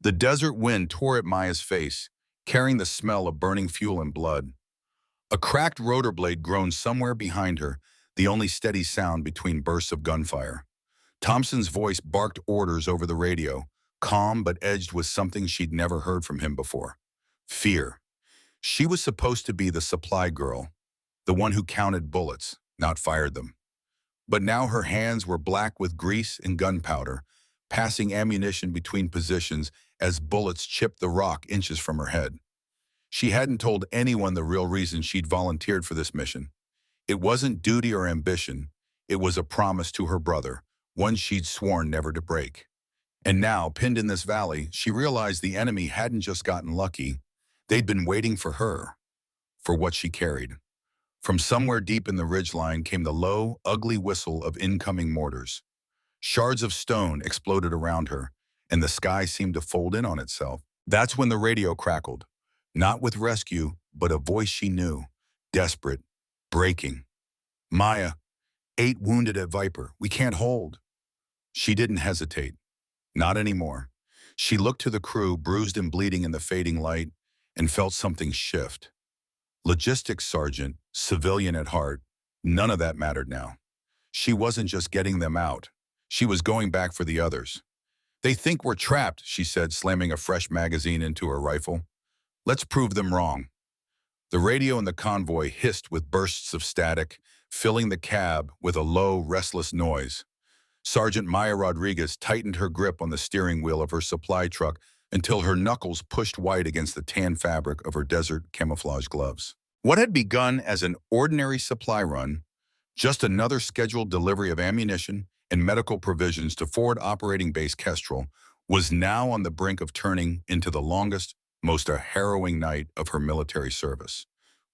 The desert wind tore at Maya's face, carrying the smell of burning fuel and blood. A cracked rotor blade groaned somewhere behind her, the only steady sound between bursts of gunfire. Thompson's voice barked orders over the radio, calm but edged with something she'd never heard from him before. Fear. She was supposed to be the supply girl, the one who counted bullets, not fired them. But now her hands were black with grease and gunpowder, passing ammunition between positions as bullets chipped the rock inches from her head. She hadn't told anyone the real reason she'd volunteered for this mission. It wasn't duty or ambition. It was a promise to her brother, one she'd sworn never to break. And now, pinned in this valley, she realized the enemy hadn't just gotten lucky. They'd been waiting for her, for what she carried. From somewhere deep in the ridgeline came the low, ugly whistle of incoming mortars. Shards of stone exploded around her, and the sky seemed to fold in on itself. That's when the radio crackled. Not with rescue, but a voice she knew, desperate, breaking. "Maya, 8 wounded at Viper. We can't hold." She didn't hesitate. Not anymore. She looked to the crew, bruised and bleeding in the fading light, and felt something shift. Logistics sergeant, civilian at heart, none of that mattered now. She wasn't just getting them out. She was going back for the others. "They think we're trapped," she said, slamming a fresh magazine into her rifle. "Let's prove them wrong." The radio in the convoy hissed with bursts of static, filling the cab with a low, restless noise. Sergeant Maya Rodriguez tightened her grip on the steering wheel of her supply truck until her knuckles pushed white against the tan fabric of her desert camouflage gloves. What had begun as an ordinary supply run, just another scheduled delivery of ammunition and medical provisions to Forward Operating Base Kestrel, was now on the brink of turning into the longest, most harrowing night of her military service.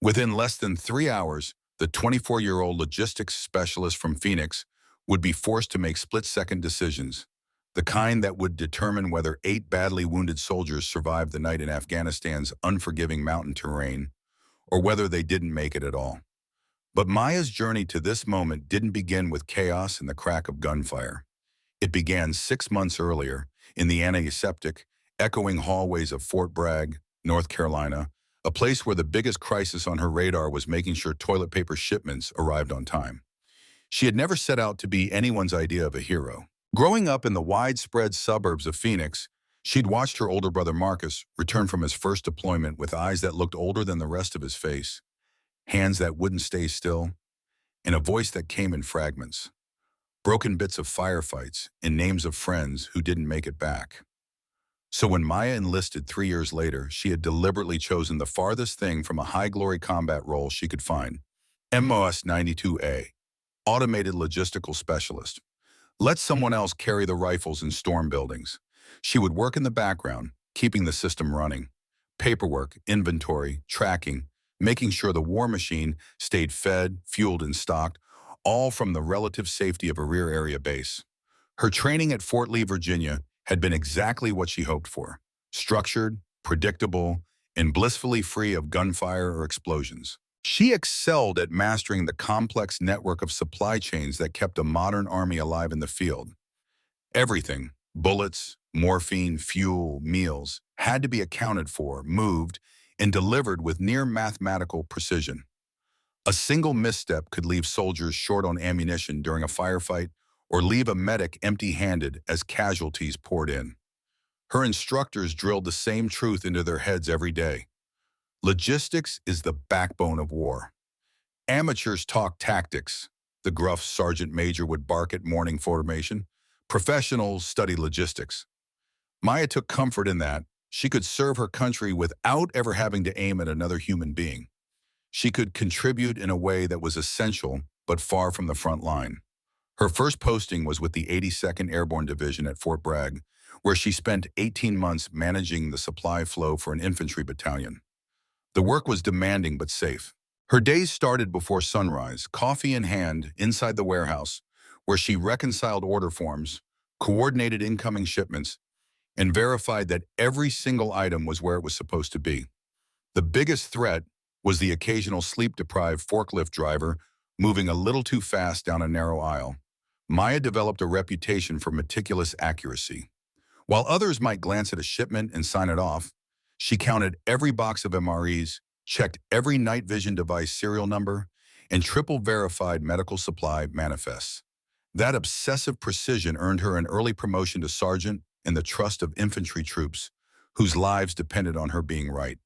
Within less than 3 hours, the 24-year-old logistics specialist from Phoenix would be forced to make split-second decisions, the kind that would determine whether 8 badly wounded soldiers survived the night in Afghanistan's unforgiving mountain terrain, or whether they didn't make it at all. But Maya's journey to this moment didn't begin with chaos and the crack of gunfire. It began 6 months earlier, in the antiseptic, echoing hallways of Fort Bragg, North Carolina, a place where the biggest crisis on her radar was making sure toilet paper shipments arrived on time. She had never set out to be anyone's idea of a hero. Growing up in the widespread suburbs of Phoenix, she'd watched her older brother Marcus return from his first deployment with eyes that looked older than the rest of his face, hands that wouldn't stay still, and a voice that came in fragments. Broken bits of firefights and names of friends who didn't make it back. So when Maya enlisted 3 years later, she had deliberately chosen the farthest thing from a high-glory combat role she could find, MOS 92A, Automated Logistical Specialist. Let someone else carry the rifles and storm buildings. She would work in the background, keeping the system running. Paperwork, inventory, tracking, making sure the war machine stayed fed, fueled, and stocked, all from the relative safety of a rear area base. Her training at Fort Lee, Virginia, had been exactly what she hoped for: structured, predictable, and blissfully free of gunfire or explosions. She excelled at mastering the complex network of supply chains that kept a modern army alive in the field. Everything, bullets, morphine, fuel, meals, had to be accounted for, moved, and delivered with near mathematical precision. A single misstep could leave soldiers short on ammunition during a firefight or leave a medic empty-handed as casualties poured in. Her instructors drilled the same truth into their heads every day. Logistics is the backbone of war. Amateurs talk tactics, the gruff sergeant major would bark at morning formation. Professionals study logistics. Maya took comfort in that. She could serve her country without ever having to aim at another human being. She could contribute in a way that was essential but far from the front line. Her first posting was with the 82nd Airborne Division at Fort Bragg, where she spent 18 months managing the supply flow for an infantry battalion. The work was demanding but safe. Her days started before sunrise, coffee in hand, inside the warehouse, where she reconciled order forms, coordinated incoming shipments, and verified that every single item was where it was supposed to be. The biggest threat was the occasional sleep-deprived forklift driver moving a little too fast down a narrow aisle. Maya developed a reputation for meticulous accuracy. While others might glance at a shipment and sign it off, she counted every box of MREs, checked every night vision device serial number, and triple verified medical supply manifests. That obsessive precision earned her an early promotion to sergeant and the trust of infantry troops, whose lives depended on her being right.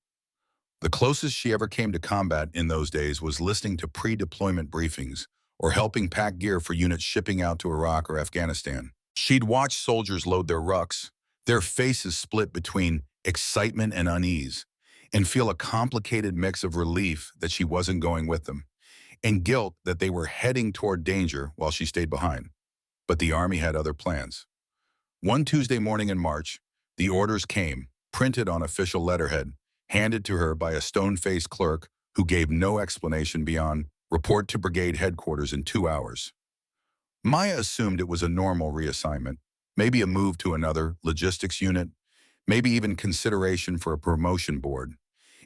The closest she ever came to combat in those days was listening to pre-deployment briefings or helping pack gear for units shipping out to Iraq or Afghanistan. She'd watch soldiers load their rucks, their faces split between excitement and unease, and feel a complicated mix of relief that she wasn't going with them, and guilt that they were heading toward danger while she stayed behind. But the Army had other plans. One Tuesday morning in March, the orders came, printed on official letterhead, handed to her by a stone-faced clerk who gave no explanation beyond report to brigade headquarters in 2 hours. Maya assumed it was a normal reassignment, maybe a move to another logistics unit, maybe even consideration for a promotion board.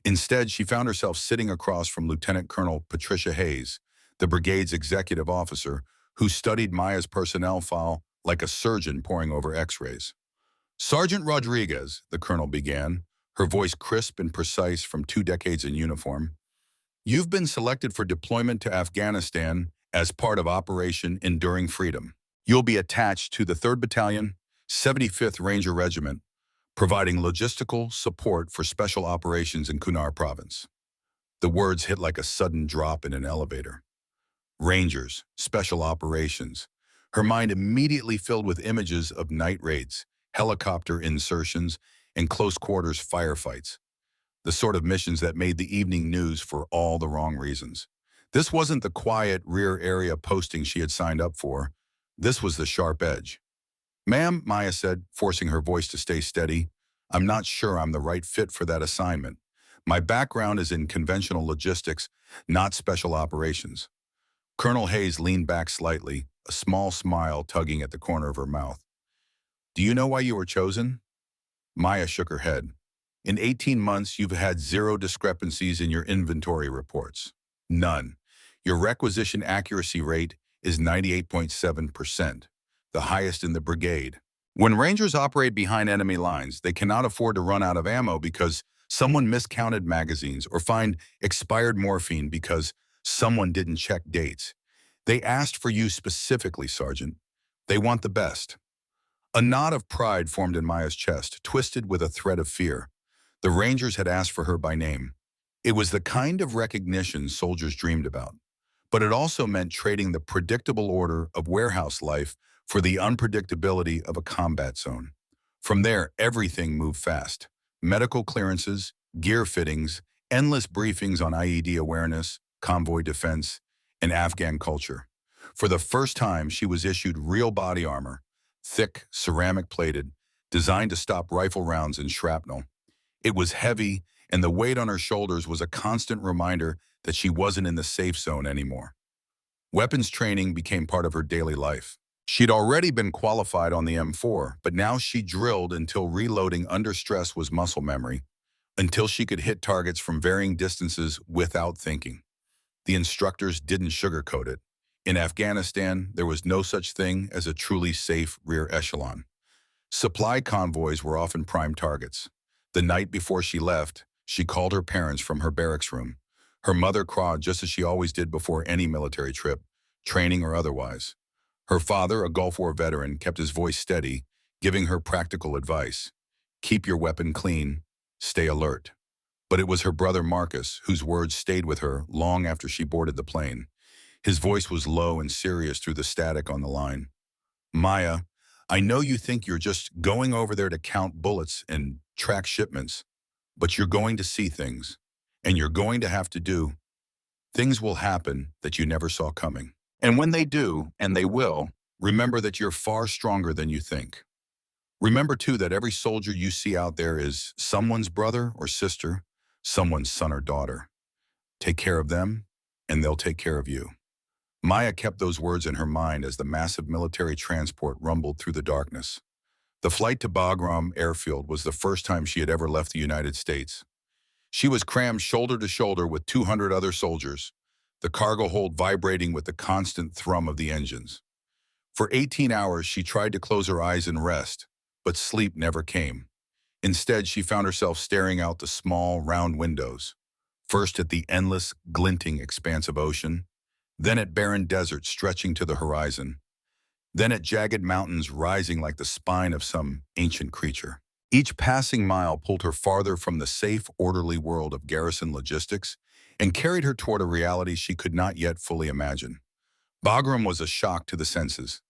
Instead, she found herself sitting across from Lieutenant Colonel Patricia Hayes, the brigade's executive officer, who studied Maya's personnel file like a surgeon poring over x-rays. Sergeant Rodriguez, the colonel began, her voice crisp and precise from 2 decades in uniform. You've been selected for deployment to Afghanistan as part of Operation Enduring Freedom. You'll be attached to the 3rd Battalion, 75th Ranger Regiment, providing logistical support for special operations in Kunar Province. The words hit like a sudden drop in an elevator. Rangers, special operations. Her mind immediately filled with images of night raids, helicopter insertions, and close-quarters firefights. The sort of missions that made the evening news for all the wrong reasons. This wasn't the quiet rear area posting she had signed up for. This was the sharp edge. Ma'am, Maya said, forcing her voice to stay steady, I'm not sure I'm the right fit for that assignment. My background is in conventional logistics, not special operations. Colonel Hayes leaned back slightly, a small smile tugging at the corner of her mouth. Do you know why you were chosen? Maya shook her head. In 18 months, you've had 0 discrepancies in your inventory reports. None. Your requisition accuracy rate is 98.7%, the highest in the brigade. When Rangers operate behind enemy lines, they cannot afford to run out of ammo because someone miscounted magazines or find expired morphine because someone didn't check dates. They asked for you specifically, Sergeant. They want the best. A knot of pride formed in Maya's chest, twisted with a thread of fear. The Rangers had asked for her by name. It was the kind of recognition soldiers dreamed about. But it also meant trading the predictable order of warehouse life for the unpredictability of a combat zone. From there, everything moved fast. Medical clearances, gear fittings, endless briefings on IED awareness, convoy defense, and Afghan culture. For the first time, she was issued real body armor, thick, ceramic-plated, designed to stop rifle rounds and shrapnel. It was heavy, and the weight on her shoulders was a constant reminder that she wasn't in the safe zone anymore. Weapons training became part of her daily life. She'd already been qualified on the M4, but now she drilled until reloading under stress was muscle memory, until she could hit targets from varying distances without thinking. The instructors didn't sugarcoat it. In Afghanistan, there was no such thing as a truly safe rear echelon. Supply convoys were often prime targets. The night before she left, she called her parents from her barracks room. Her mother cried just as she always did before any military trip, training or otherwise. Her father, a Gulf War veteran, kept his voice steady, giving her practical advice. Keep your weapon clean, stay alert. But it was her brother Marcus whose words stayed with her long after she boarded the plane. His voice was low and serious through the static on the line. Maya, I know you think you're just going over there to count bullets and track shipments, but you're going to see things, and you're going to have to do. Things will happen that you never saw coming. And when they do, and they will, remember that you're far stronger than you think. Remember, too, that every soldier you see out there is someone's brother or sister, someone's son or daughter. Take care of them, and they'll take care of you. Maya kept those words in her mind as the massive military transport rumbled through the darkness. The flight to Bagram airfield was the first time she had ever left the United States. She was crammed shoulder to shoulder with 200 other soldiers, the cargo hold vibrating with the constant thrum of the engines. For 18 hours, she tried to close her eyes and rest, but sleep never came. Instead, she found herself staring out the small, round windows, first at the endless, glinting expanse of ocean, then at barren deserts stretching to the horizon, then at jagged mountains rising like the spine of some ancient creature. Each passing mile pulled her farther from the safe, orderly world of garrison logistics and carried her toward a reality she could not yet fully imagine. Bagram was a shock to the senses.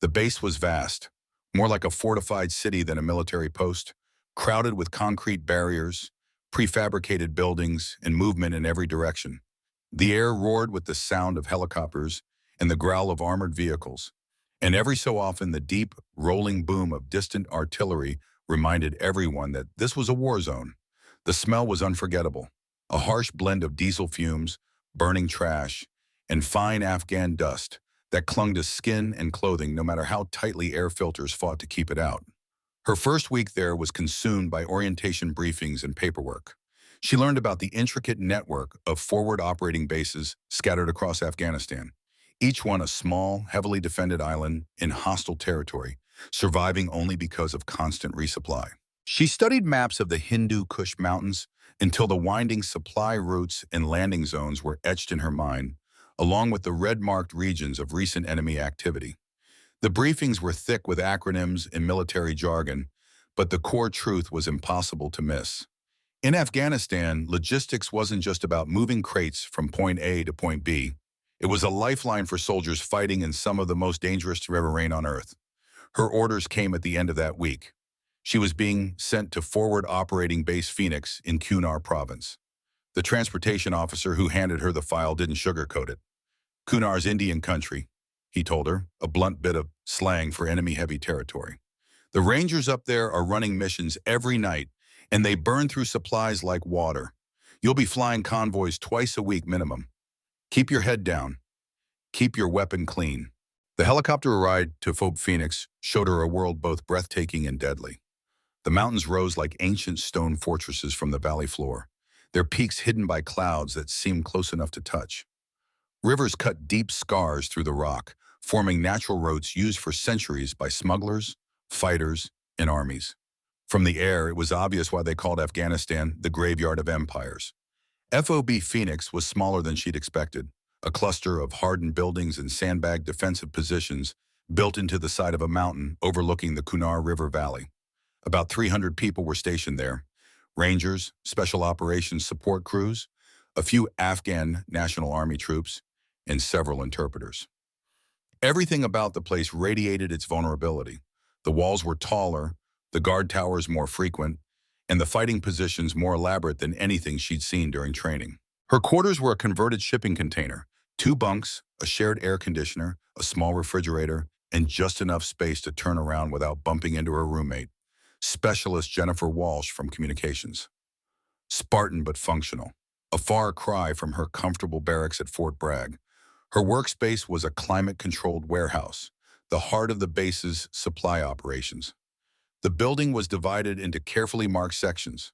The base was vast, more like a fortified city than a military post, crowded with concrete barriers, prefabricated buildings, and movement in every direction. The air roared with the sound of helicopters and the growl of armored vehicles, and every so often the deep, rolling boom of distant artillery reminded everyone that this was a war zone. The smell was unforgettable, a harsh blend of diesel fumes, burning trash, and fine Afghan dust that clung to skin and clothing no matter how tightly air filters fought to keep it out. Her first week there was consumed by orientation briefings and paperwork. She learned about the intricate network of forward operating bases scattered across Afghanistan, each one a small, heavily defended island in hostile territory, surviving only because of constant resupply. She studied maps of the Hindu Kush Mountains until the winding supply routes and landing zones were etched in her mind, along with the red-marked regions of recent enemy activity. The briefings were thick with acronyms and military jargon, but the core truth was impossible to miss. In Afghanistan, logistics wasn't just about moving crates from point A to point B. It was a lifeline for soldiers fighting in some of the most dangerous terrain on Earth. Her orders came at the end of that week. She was being sent to Forward Operating Base Phoenix in Kunar Province. The transportation officer who handed her the file didn't sugarcoat it. Kunar's Indian country, he told her, a blunt bit of slang for enemy-heavy territory. The Rangers up there are running missions every night, and they burn through supplies like water. You'll be flying convoys twice a week minimum. Keep your head down. Keep your weapon clean. The helicopter ride to Fort Phoenix showed her a world both breathtaking and deadly. The mountains rose like ancient stone fortresses from the valley floor, their peaks hidden by clouds that seemed close enough to touch. Rivers cut deep scars through the rock, forming natural roads used for centuries by smugglers, fighters, and armies. From the air, it was obvious why they called Afghanistan the graveyard of empires. FOB Phoenix was smaller than she'd expected, a cluster of hardened buildings and sandbagged defensive positions built into the side of a mountain overlooking the Kunar River Valley. About 300 people were stationed there: Rangers, Special Operations Support Crews, a few Afghan National Army troops, and several interpreters. Everything about the place radiated its vulnerability. The walls were taller, the guard towers more frequent, and the fighting positions more elaborate than anything she'd seen during training. Her quarters were a converted shipping container: 2 bunks, a shared air conditioner, a small refrigerator, and just enough space to turn around without bumping into her roommate, Specialist Jennifer Walsh from Communications. Spartan but functional, a far cry from her comfortable barracks at Fort Bragg. Her workspace was a climate-controlled warehouse, the heart of the base's supply operations. The building was divided into carefully marked sections: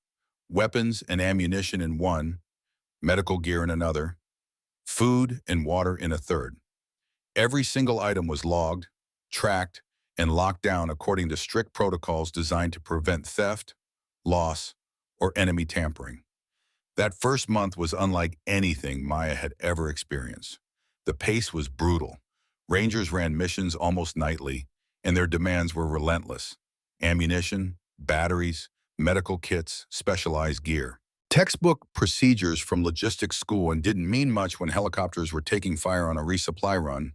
weapons and ammunition in one, medical gear in another, food and water in a third. Every single item was logged, tracked, and locked down according to strict protocols designed to prevent theft, loss, or enemy tampering. That first month was unlike anything Maya had ever experienced. The pace was brutal. Rangers ran missions almost nightly, and their demands were relentless: ammunition, batteries, medical kits, specialized gear. Textbook procedures from logistics school and didn't mean much when helicopters were taking fire on a resupply run,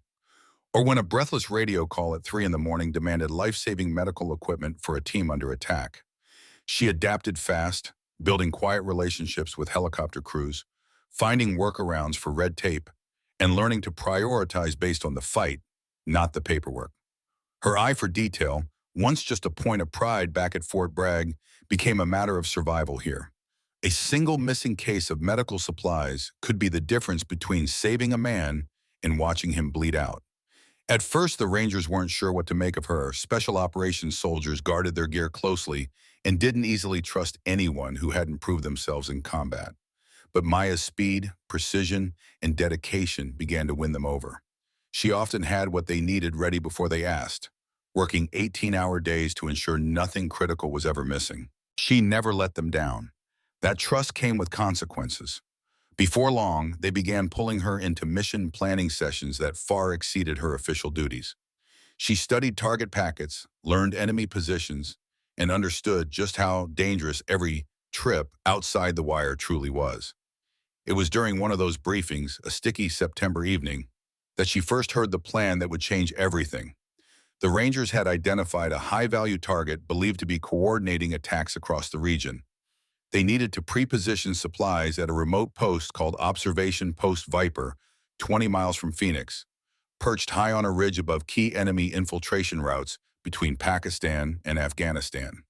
or when a breathless radio call at 3 in the morning demanded life-saving medical equipment for a team under attack. She adapted fast, building quiet relationships with helicopter crews, finding workarounds for red tape, and learning to prioritize based on the fight, not the paperwork. Her eye for detail, once just a point of pride back at Fort Bragg, became a matter of survival here. A single missing case of medical supplies could be the difference between saving a man and watching him bleed out. At first, the Rangers weren't sure what to make of her. Special operations soldiers guarded their gear closely and didn't easily trust anyone who hadn't proved themselves in combat. But Maya's speed, precision, and dedication began to win them over. She often had what they needed ready before they asked: working 18-hour days to ensure nothing critical was ever missing. She never let them down. That trust came with consequences. Before long, they began pulling her into mission planning sessions that far exceeded her official duties. She studied target packets, learned enemy positions, and understood just how dangerous every trip outside the wire truly was. It was during one of those briefings, a sticky September evening, that she first heard the plan that would change everything. The Rangers had identified a high-value target believed to be coordinating attacks across the region. They needed to pre-position supplies at a remote post called Observation Post Viper, 20 miles from Phoenix, perched high on a ridge above key enemy infiltration routes between Pakistan and Afghanistan.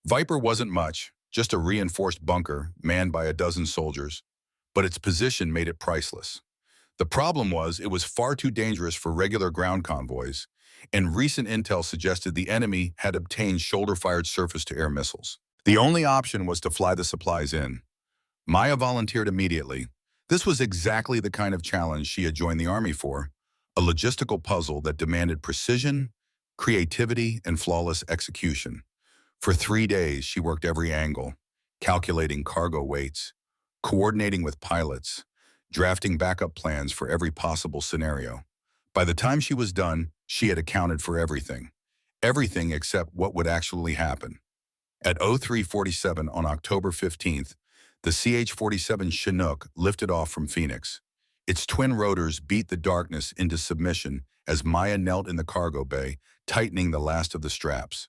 Viper wasn't much, just a reinforced bunker manned by a dozen soldiers, but its position made it priceless. The problem was it was far too dangerous for regular ground convoys, and recent intel suggested the enemy had obtained shoulder-fired surface-to-air missiles. The only option was to fly the supplies in. Maya volunteered immediately. This was exactly the kind of challenge she had joined the Army for, a logistical puzzle that demanded precision, creativity, and flawless execution. For 3 days, she worked every angle, calculating cargo weights, coordinating with pilots, drafting backup plans for every possible scenario. By the time she was done, she had accounted for everything. Everything except what would actually happen. At 03:47 on October 15th, the CH-47 Chinook lifted off from Phoenix. Its twin rotors beat the darkness into submission as Maya knelt in the cargo bay, tightening the last of the straps.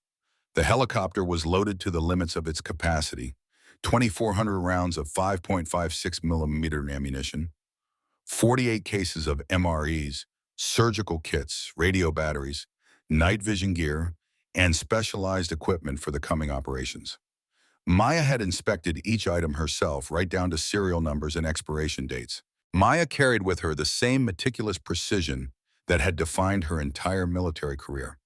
The helicopter was loaded to the limits of its capacity, 2,400 rounds of 5.56 millimeter ammunition, 48 cases of MREs, surgical kits, radio batteries, night vision gear, and specialized equipment for the coming operations. Maya had inspected each item herself, right down to serial numbers and expiration dates. Maya carried with her the same meticulous precision that had defined her entire military career.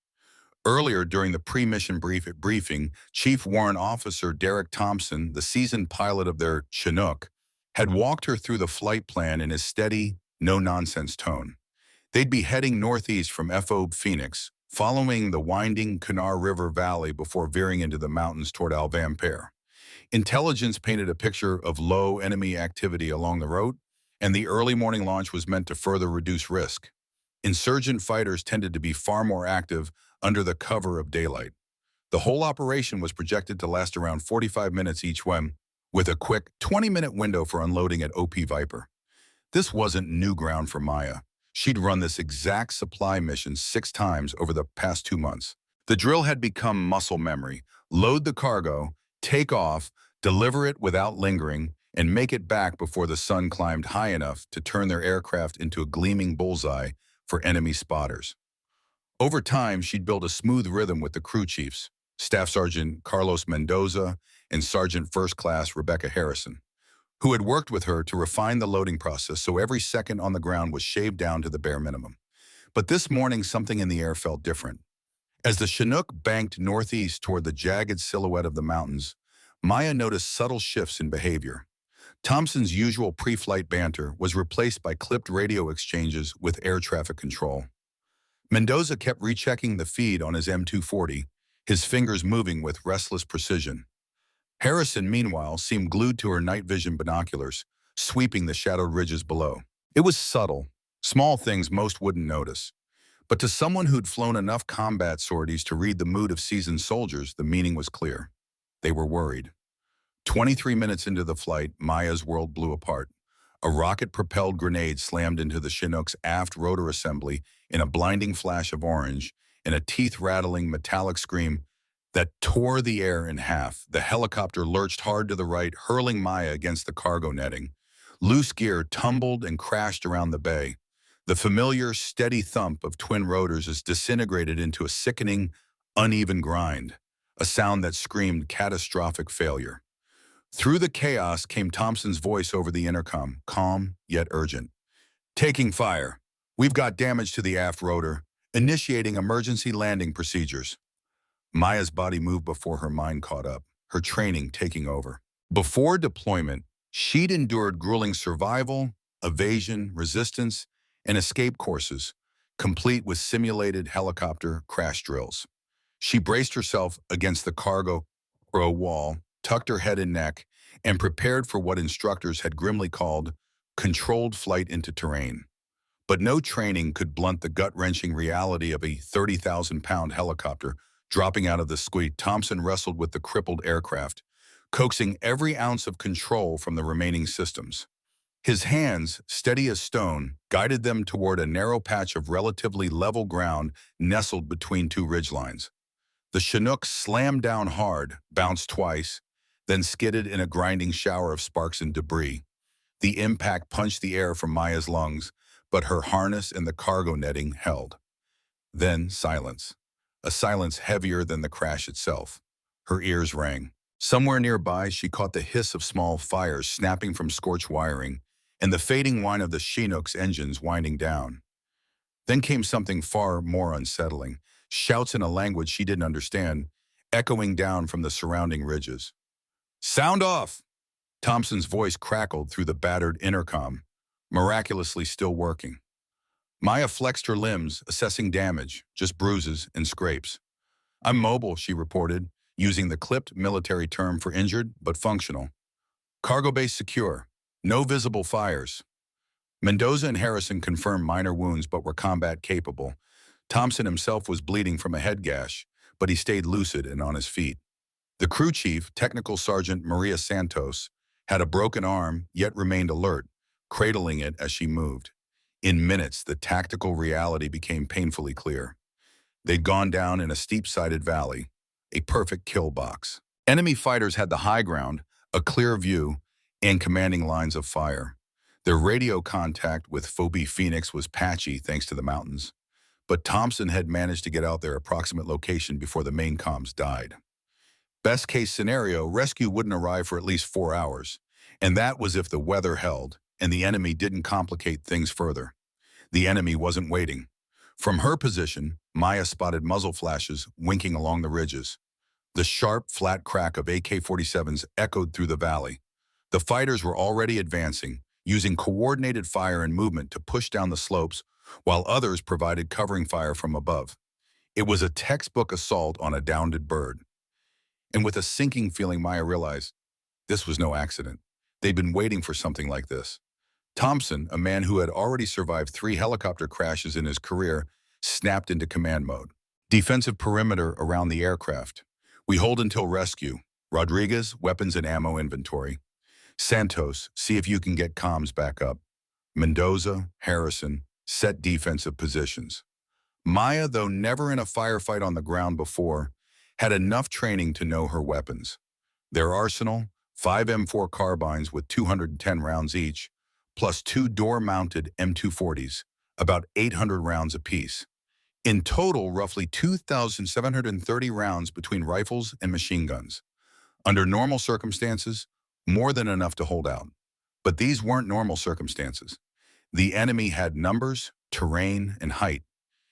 Earlier during the pre-mission briefing, Chief Warrant Officer Derek Thompson, the seasoned pilot of their Chinook, had walked her through the flight plan in his steady, no-nonsense tone. They'd be heading northeast from FOB Phoenix, following the winding Kanawha River Valley before veering into the mountains toward Al-Vampire. Intelligence painted a picture of low enemy activity along the road, and the early morning launch was meant to further reduce risk. Insurgent fighters tended to be far more active under the cover of daylight. The whole operation was projected to last around 45 minutes each way, with a quick 20-minute window for unloading at OP Viper. This wasn't new ground for Maya. She'd run this exact supply mission 6 times over the past 2 months. The drill had become muscle memory. Load the cargo, take off, deliver it without lingering, and make it back before the sun climbed high enough to turn their aircraft into a gleaming bullseye for enemy spotters. Over time, she'd built a smooth rhythm with the crew chiefs, Staff Sergeant Carlos Mendoza and Sergeant First Class Rebecca Harrison, who had worked with her to refine the loading process so every second on the ground was shaved down to the bare minimum. But this morning, something in the air felt different. As the Chinook banked northeast toward the jagged silhouette of the mountains, Maya noticed subtle shifts in behavior. Thompson's usual pre-flight banter was replaced by clipped radio exchanges with air traffic control. Mendoza kept rechecking the feed on his M240, his fingers moving with restless precision. Harrison, meanwhile, seemed glued to her night vision binoculars, sweeping the shadowed ridges below. It was subtle, small things most wouldn't notice. But to someone who'd flown enough combat sorties to read the mood of seasoned soldiers, the meaning was clear. They were worried. 23 minutes into the flight, Maya's world blew apart. A rocket-propelled grenade slammed into the Chinook's aft rotor assembly in a blinding flash of orange and a teeth-rattling metallic scream that tore the air in half. The helicopter lurched hard to the right, hurling Maya against the cargo netting. Loose gear tumbled and crashed around the bay. The familiar, steady thump of twin rotors is disintegrated into a sickening, uneven grind, a sound that screamed catastrophic failure. Through the chaos came Thompson's voice over the intercom, calm yet urgent. "Taking fire. We've got damage to the aft rotor. Initiating emergency landing procedures." Maya's body moved before her mind caught up, her training taking over. Before deployment, she'd endured grueling survival, evasion, resistance, and escape courses, complete with simulated helicopter crash drills. She braced herself against the cargo row wall, tucked her head and neck, and prepared for what instructors had grimly called controlled flight into terrain. But no training could blunt the gut-wrenching reality of a 30,000-pound helicopter dropping out of the sky. Thompson wrestled with the crippled aircraft, coaxing every ounce of control from the remaining systems. His hands, steady as stone, guided them toward a narrow patch of relatively level ground nestled between two ridgelines. The Chinook slammed down hard, bounced twice, then skidded in a grinding shower of sparks and debris. The impact punched the air from Maya's lungs, but her harness and the cargo netting held. Then silence. A silence heavier than the crash itself. Her ears rang. Somewhere nearby, she caught the hiss of small fires snapping from scorched wiring and the fading whine of the Chinook's engines winding down. Then came something far more unsettling, shouts in a language she didn't understand, echoing down from the surrounding ridges. "Sound off!" Thompson's voice crackled through the battered intercom, miraculously still working. Maya flexed her limbs, assessing damage, just bruises and scrapes. "I'm mobile," she reported, using the clipped military term for injured but functional. "Cargo base secure. No visible fires." Mendoza and Harrison confirmed minor wounds but were combat capable. Thompson himself was bleeding from a head gash, but he stayed lucid and on his feet. The crew chief, Technical Sergeant Maria Santos, had a broken arm yet remained alert, cradling it as she moved. In minutes, the tactical reality became painfully clear. They'd gone down in a steep-sided valley, a perfect kill box. Enemy fighters had the high ground, a clear view, and commanding lines of fire. Their radio contact with Phobie Phoenix was patchy thanks to the mountains, but Thompson had managed to get out their approximate location before the main comms died. Best case scenario, rescue wouldn't arrive for at least 4 hours, and that was if the weather held and the enemy didn't complicate things further. The enemy wasn't waiting. From her position, Maya spotted muzzle flashes winking along the ridges. The sharp, flat crack of AK-47s echoed through the valley. The fighters were already advancing, using coordinated fire and movement to push down the slopes, while others provided covering fire from above. It was a textbook assault on a downed bird. And with a sinking feeling, Maya realized this was no accident. They'd been waiting for something like this. Thompson, a man who had already survived 3 helicopter crashes in his career, snapped into command mode. "Defensive perimeter around the aircraft. We hold until rescue. Rodriguez, weapons and ammo inventory. Santos, see if you can get comms back up. Mendoza, Harrison, set defensive positions." Maya, though never in a firefight on the ground before, had enough training to know her weapons. Their arsenal, 5 M4 carbines with 210 rounds each, plus 2 door-mounted M240s, about 800 rounds apiece. In total, roughly 2,730 rounds between rifles and machine guns. Under normal circumstances, more than enough to hold out. But these weren't normal circumstances. The enemy had numbers, terrain, and height,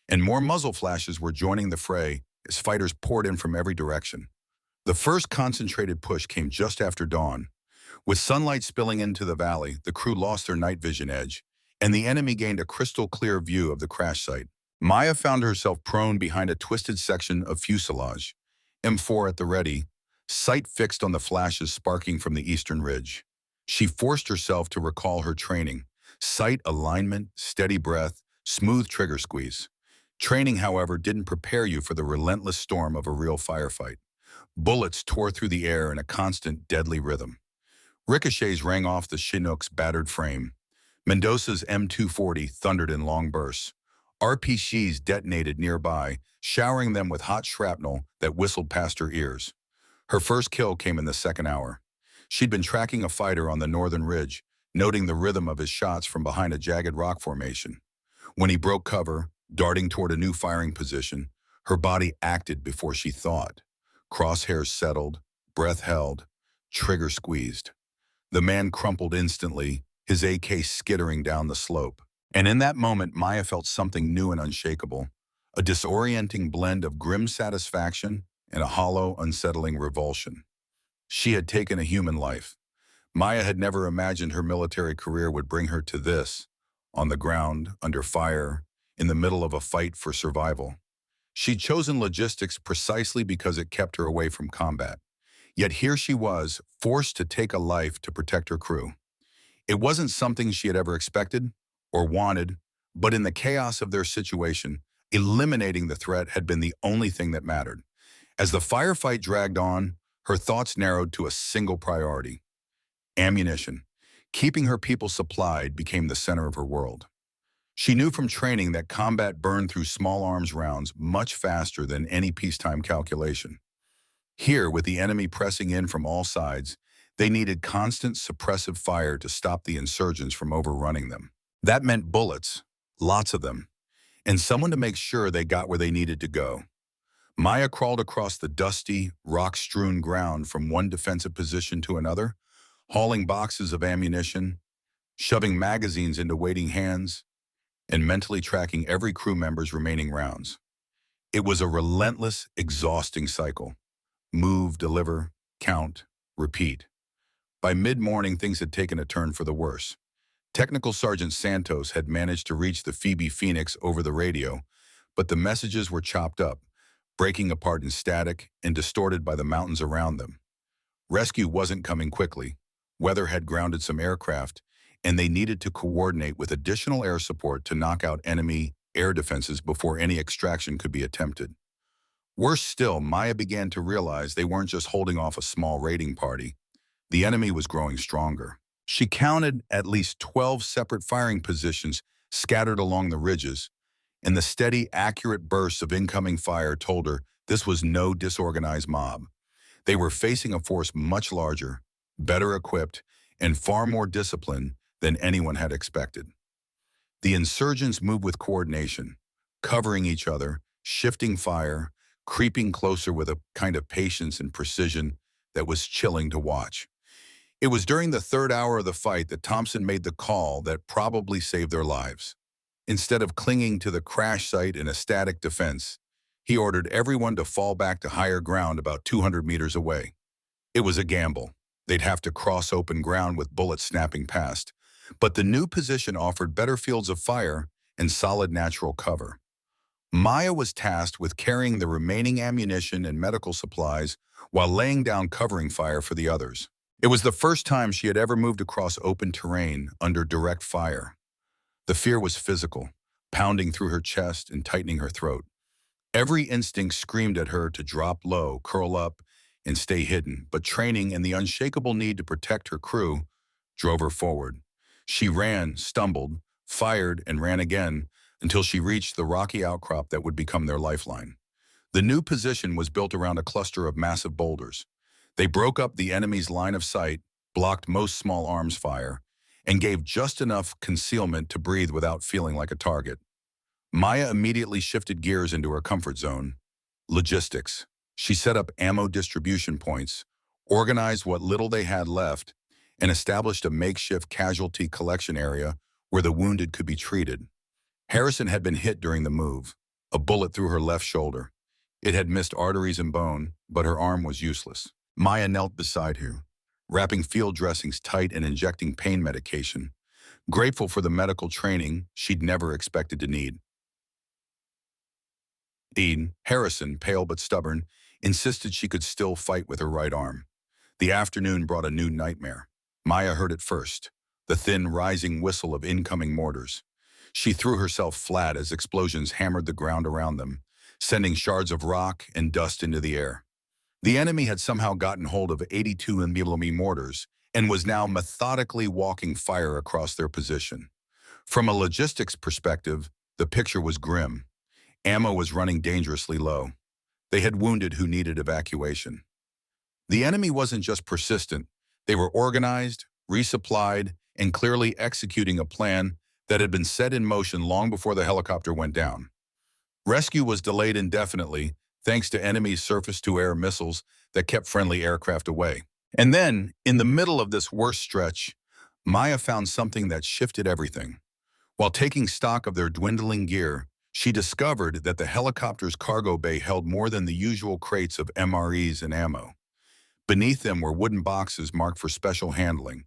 and more muzzle flashes were joining the fray as fighters poured in from every direction. The first concentrated push came just after dawn. With sunlight spilling into the valley, the crew lost their night vision edge, and the enemy gained a crystal-clear view of the crash site. Maya found herself prone behind a twisted section of fuselage, M4 at the ready, sight fixed on the flashes sparking from the eastern ridge. She forced herself to recall her training: sight alignment, steady breath, smooth trigger squeeze. Training, however, didn't prepare you for the relentless storm of a real firefight. Bullets tore through the air in a constant, deadly rhythm. Ricochets rang off the Chinook's battered frame. Mendoza's M240 thundered in long bursts. RPGs detonated nearby, showering them with hot shrapnel that whistled past her ears. Her first kill came in the second hour. She'd been tracking a fighter on the northern ridge, noting the rhythm of his shots from behind a jagged rock formation. When he broke cover, darting toward a new firing position, her body acted before she thought. Crosshairs settled, breath held, trigger squeezed. The man crumpled instantly, his AK skittering down the slope. And in that moment, Maya felt something new and unshakable, a disorienting blend of grim satisfaction and a hollow, unsettling revulsion. She had taken a human life. Maya had never imagined her military career would bring her to this, on the ground, under fire, in the middle of a fight for survival. She'd chosen logistics precisely because it kept her away from combat. Yet here she was, forced to take a life to protect her crew. It wasn't something she had ever expected or wanted, but in the chaos of their situation, eliminating the threat had been the only thing that mattered. As the firefight dragged on, her thoughts narrowed to a single priority: ammunition. Keeping her people supplied became the center of her world. She knew from training that combat burned through small arms rounds much faster than any peacetime calculation. Here, with the enemy pressing in from all sides, they needed constant suppressive fire to stop the insurgents from overrunning them. That meant bullets, lots of them, and someone to make sure they got where they needed to go. Maya crawled across the dusty, rock-strewn ground from one defensive position to another, hauling boxes of ammunition, shoving magazines into waiting hands, and mentally tracking every crew member's remaining rounds. It was a relentless, exhausting cycle. Move, deliver, count, repeat. By mid-morning, things had taken a turn for the worse. Technical Sergeant Santos had managed to reach the Phoebe Phoenix over the radio, but the messages were chopped up, breaking apart in static and distorted by the mountains around them. Rescue wasn't coming quickly. Weather had grounded some aircraft, and they needed to coordinate with additional air support to knock out enemy air defenses before any extraction could be attempted. Worse still, Maya began to realize they weren't just holding off a small raiding party. The enemy was growing stronger. She counted at least 12 separate firing positions scattered along the ridges, and the steady, accurate bursts of incoming fire told her this was no disorganized mob. They were facing a force much larger, better equipped, and far more disciplined than anyone had expected. The insurgents moved with coordination, covering each other, shifting fire, creeping closer with a kind of patience and precision that was chilling to watch. It was during the third hour of the fight that Thompson made the call that probably saved their lives. Instead of clinging to the crash site in a static defense, he ordered everyone to fall back to higher ground about 200 meters away. It was a gamble. They'd have to cross open ground with bullets snapping past, but the new position offered better fields of fire and solid natural cover. Maya was tasked with carrying the remaining ammunition and medical supplies while laying down covering fire for the others. It was the first time she had ever moved across open terrain under direct fire. The fear was physical, pounding through her chest and tightening her throat. Every instinct screamed at her to drop low, curl up, and stay hidden, but training and the unshakable need to protect her crew drove her forward. She ran, stumbled, fired, and ran again until she reached the rocky outcrop that would become their lifeline. The new position was built around a cluster of massive boulders. They broke up the enemy's line of sight, blocked most small arms fire, and gave just enough concealment to breathe without feeling like a target. Maya immediately shifted gears into her comfort zone: logistics. She set up ammo distribution points, organized what little they had left, and established a makeshift casualty collection area where the wounded could be treated. Harrison had been hit during the move, a bullet through her left shoulder. It had missed arteries and bone, but her arm was useless. Maya knelt beside her, wrapping field dressings tight and injecting pain medication, grateful for the medical training she'd never expected to need. Dean, Harrison, pale but stubborn, insisted she could still fight with her right arm. The afternoon brought a new nightmare. Maya heard it first, the thin, rising whistle of incoming mortars. She threw herself flat as explosions hammered the ground around them, sending shards of rock and dust into the air. The enemy had somehow gotten hold of 82mm mortars and was now methodically walking fire across their position. From a logistics perspective, the picture was grim. Ammo was running dangerously low. They had wounded who needed evacuation. The enemy wasn't just persistent. They were organized, resupplied, and clearly executing a plan that had been set in motion long before the helicopter went down. Rescue was delayed indefinitely, thanks to enemy surface-to-air missiles that kept friendly aircraft away. And then, in the middle of this worst stretch, Maya found something that shifted everything. While taking stock of their dwindling gear, she discovered that the helicopter's cargo bay held more than the usual crates of MREs and ammo. Beneath them were wooden boxes marked for special handling,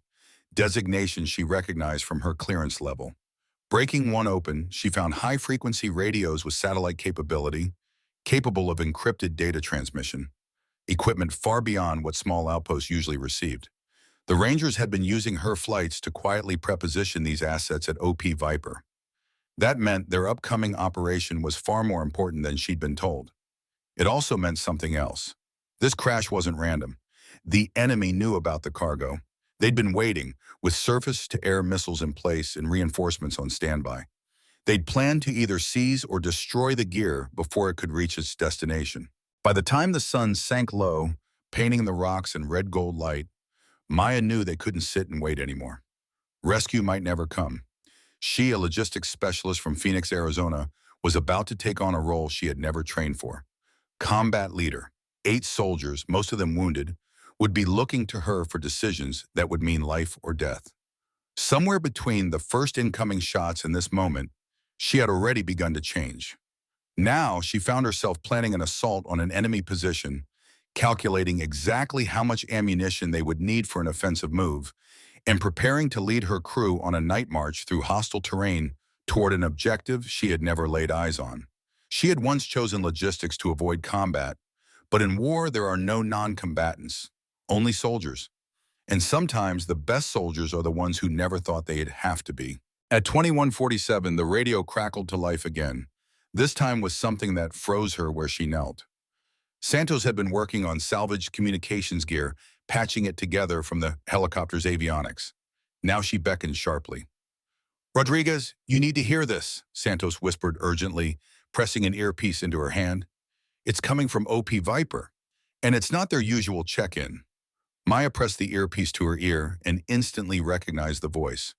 designations she recognized from her clearance level. Breaking one open, she found high-frequency radios with satellite capability, capable of encrypted data transmission, equipment far beyond what small outposts usually received. The Rangers had been using her flights to quietly preposition these assets at OP Viper. That meant their upcoming operation was far more important than she'd been told. It also meant something else. This crash wasn't random. The enemy knew about the cargo. They'd been waiting, with surface-to-air missiles in place and reinforcements on standby. They'd planned to either seize or destroy the gear before it could reach its destination. By the time the sun sank low, painting the rocks in red-gold light, Maya knew they couldn't sit and wait anymore. Rescue might never come. She, a logistics specialist from Phoenix, Arizona, was about to take on a role she had never trained for. Combat leader. 8 soldiers, most of them wounded, would be looking to her for decisions that would mean life or death. Somewhere between the first incoming shots and this moment, she had already begun to change. Now she found herself planning an assault on an enemy position, calculating exactly how much ammunition they would need for an offensive move, and preparing to lead her crew on a night march through hostile terrain toward an objective she had never laid eyes on. She had once chosen logistics to avoid combat, but in war there are no non-combatants, only soldiers. And sometimes the best soldiers are the ones who never thought they'd have to be. At 21:47, the radio crackled to life again, this time with something that froze her where she knelt. Santos had been working on salvaged communications gear, patching it together from the helicopter's avionics. Now she beckoned sharply. "Rodriguez, you need to hear this," Santos whispered urgently, pressing an earpiece into her hand. "It's coming from OP Viper, and it's not their usual check-in." Maya pressed the earpiece to her ear and instantly recognized the voice.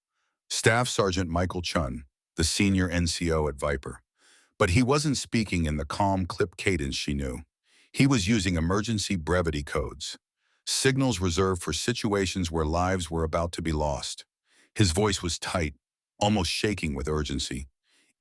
Staff Sergeant Michael Chun, the senior NCO at Viper. But he wasn't speaking in the calm, clipped cadence she knew. He was using emergency brevity codes, signals reserved for situations where lives were about to be lost. His voice was tight, almost shaking with urgency.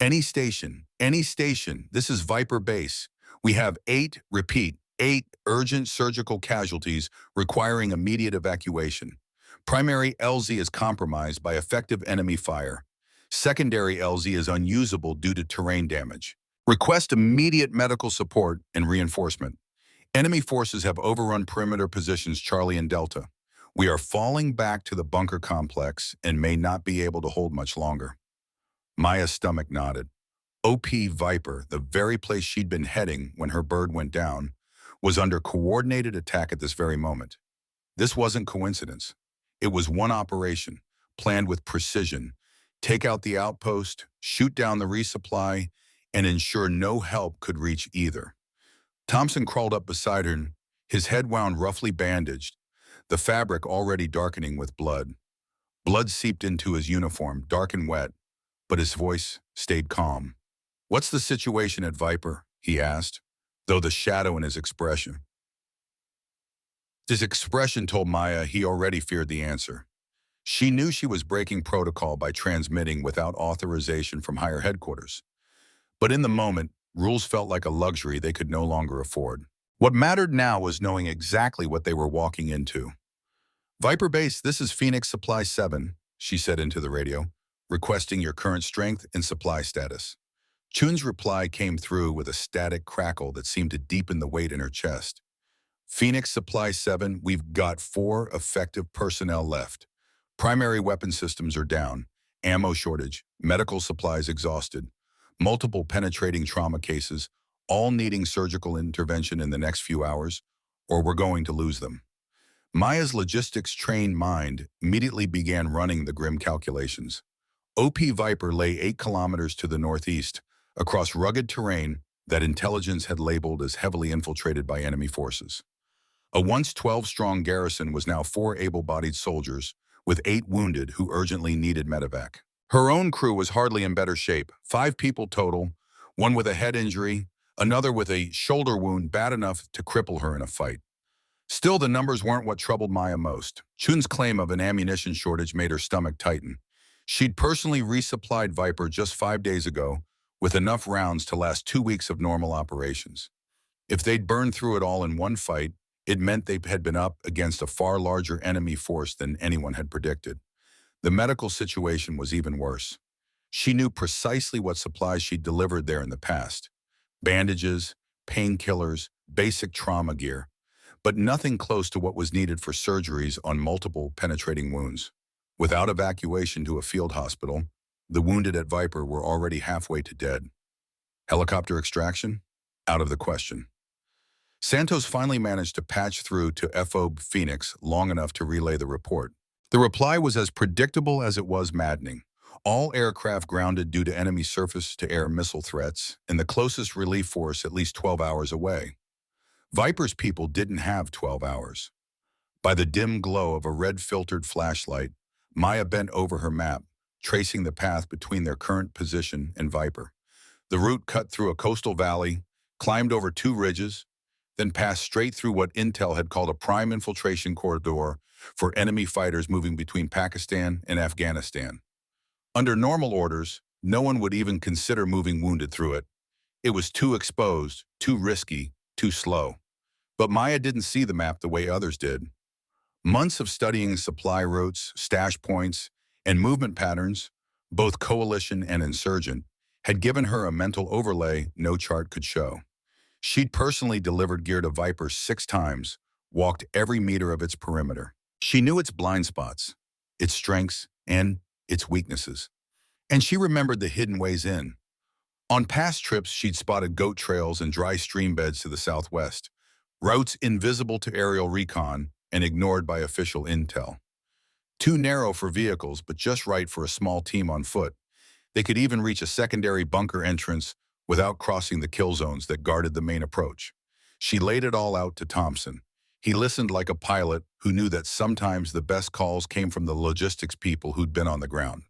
Any station, this is Viper Base. We have 8, repeat, 8 urgent surgical casualties requiring immediate evacuation. Primary LZ is compromised by effective enemy fire. Secondary LZ is unusable due to terrain damage. Request immediate medical support and reinforcement. Enemy forces have overrun perimeter positions Charlie and Delta. We are falling back to the bunker complex and may not be able to hold much longer. Maya's stomach nodded. OP Viper, the very place she'd been heading when her bird went down, was under coordinated attack at this very moment. This wasn't coincidence. It was one operation, planned with precision. Take out the outpost, shoot down the resupply, and ensure no help could reach either. Thompson crawled up beside her, his head wound roughly bandaged, the fabric already darkening with blood. Blood seeped into his uniform, dark and wet, but his voice stayed calm. "What's the situation at Viper?" he asked, though the shadow in his expression. His expression told Maya he already feared the answer. She knew she was breaking protocol by transmitting without authorization from higher headquarters. But in the moment, rules felt like a luxury they could no longer afford. What mattered now was knowing exactly what they were walking into. "Viper Base, this is Phoenix Supply 7, she said into the radio, requesting your current strength and supply status. Chun's reply came through with a static crackle that seemed to deepen the weight in her chest. "Phoenix Supply 7, we've got 4 effective personnel left. Primary weapon systems are down, ammo shortage, medical supplies exhausted, multiple penetrating trauma cases, all needing surgical intervention in the next few hours, or we're going to lose them." Maya's logistics-trained mind immediately began running the grim calculations. OP Viper lay 8 kilometers to the northeast, across rugged terrain that intelligence had labeled as heavily infiltrated by enemy forces. A once 12-strong garrison was now 4 able-bodied soldiers, with 8 wounded who urgently needed medevac. Her own crew was hardly in better shape, 5 people total, one with a head injury, another with a shoulder wound bad enough to cripple her in a fight. Still, the numbers weren't what troubled Maya most. Chun's claim of an ammunition shortage made her stomach tighten. She'd personally resupplied Viper just 5 days ago, with enough rounds to last 2 weeks of normal operations. If they'd burned through it all in one fight, it meant they had been up against a far larger enemy force than anyone had predicted. The medical situation was even worse. She knew precisely what supplies she'd delivered there in the past. Bandages, painkillers, basic trauma gear, but nothing close to what was needed for surgeries on multiple penetrating wounds. Without evacuation to a field hospital, the wounded at Viper were already halfway to dead. Helicopter extraction? Out of the question. Santos finally managed to patch through to FOB Phoenix long enough to relay the report. The reply was as predictable as it was maddening. All aircraft grounded due to enemy surface-to-air missile threats, and the closest relief force at least 12 hours away. Viper's people didn't have 12 hours. By the dim glow of a red-filtered flashlight, Maya bent over her map, tracing the path between their current position and Viper. The route cut through a coastal valley, climbed over two ridges, then passed straight through what Intel had called a prime infiltration corridor for enemy fighters moving between Pakistan and Afghanistan. Under normal orders, no one would even consider moving wounded through it. It was too exposed, too risky, too slow. But Maya didn't see the map the way others did. Months of studying supply routes, stash points, and movement patterns, both coalition and insurgent, had given her a mental overlay no chart could show. She'd personally delivered gear to Viper 6 times, walked every meter of its perimeter. She knew its blind spots, its strengths, and its weaknesses. And she remembered the hidden ways in. On past trips, she'd spotted goat trails and dry stream beds to the southwest, routes invisible to aerial recon and ignored by official intel. Too narrow for vehicles, but just right for a small team on foot. They could even reach a secondary bunker entrance without crossing the kill zones that guarded the main approach. She laid it all out to Thompson. He listened like a pilot who knew that sometimes the best calls came from the logistics people who'd been on the ground.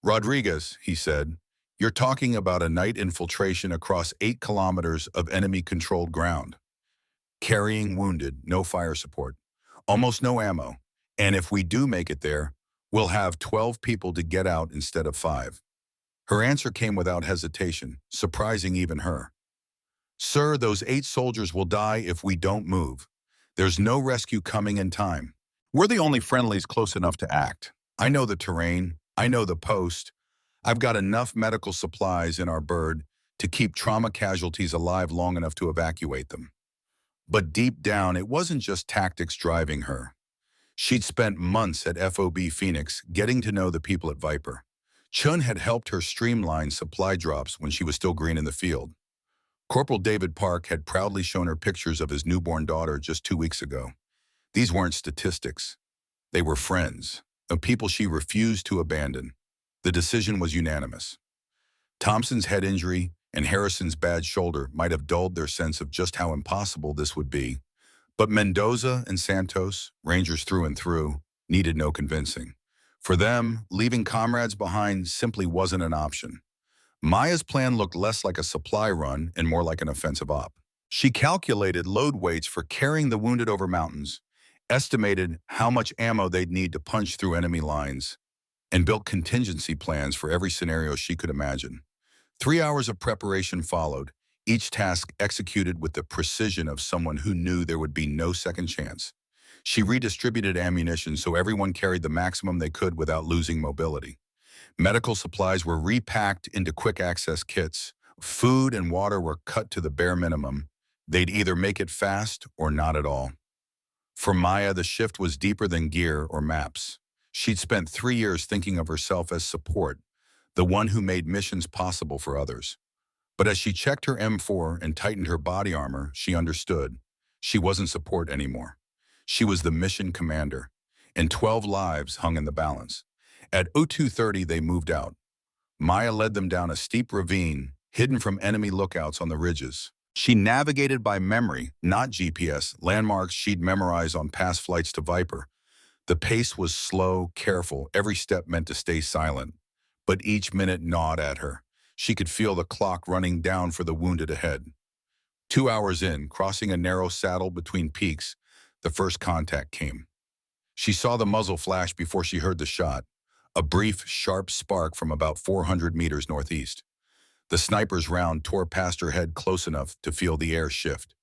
"Rodriguez," he said, "you're talking about a night infiltration across 8 kilometers of enemy-controlled ground. Carrying wounded, no fire support, almost no ammo. And if we do make it there, we'll have 12 people to get out instead of 5. Her answer came without hesitation, surprising even her. "Sir, those 8 soldiers will die if we don't move. There's no rescue coming in time. We're the only friendlies close enough to act. I know the terrain. I know the post. I've got enough medical supplies in our bird to keep trauma casualties alive long enough to evacuate them." But deep down, it wasn't just tactics driving her. She'd spent months at FOB Phoenix getting to know the people at Viper. Chun had helped her streamline supply drops when she was still green in the field. Corporal David Park had proudly shown her pictures of his newborn daughter just 2 weeks ago. These weren't statistics. They were friends, of people she refused to abandon. The decision was unanimous. Thompson's head injury and Harrison's bad shoulder might have dulled their sense of just how impossible this would be. But Mendoza and Santos, Rangers through and through, needed no convincing. For them, leaving comrades behind simply wasn't an option. Maya's plan looked less like a supply run and more like an offensive op. She calculated load weights for carrying the wounded over mountains, estimated how much ammo they'd need to punch through enemy lines, and built contingency plans for every scenario she could imagine. 3 hours of preparation followed, each task executed with the precision of someone who knew there would be no second chance. She redistributed ammunition so everyone carried the maximum they could without losing mobility. Medical supplies were repacked into quick-access kits. Food and water were cut to the bare minimum. They'd either make it fast or not at all. For Maya, the shift was deeper than gear or maps. She'd spent 3 years thinking of herself as support, the one who made missions possible for others. But as she checked her M4 and tightened her body armor, she understood. She wasn't support anymore. She was the mission commander, and 12 lives hung in the balance. At 02:30, they moved out. Maya led them down a steep ravine, hidden from enemy lookouts on the ridges. She navigated by memory, not GPS, landmarks she'd memorized on past flights to Viper. The pace was slow, careful, every step meant to stay silent. But each minute gnawed at her. She could feel the clock running down for the wounded ahead. 2 hours in, crossing a narrow saddle between peaks, the first contact came. She saw the muzzle flash before she heard the shot, a brief, sharp spark from about 400 meters northeast. The sniper's round tore past her head close enough to feel the air shift.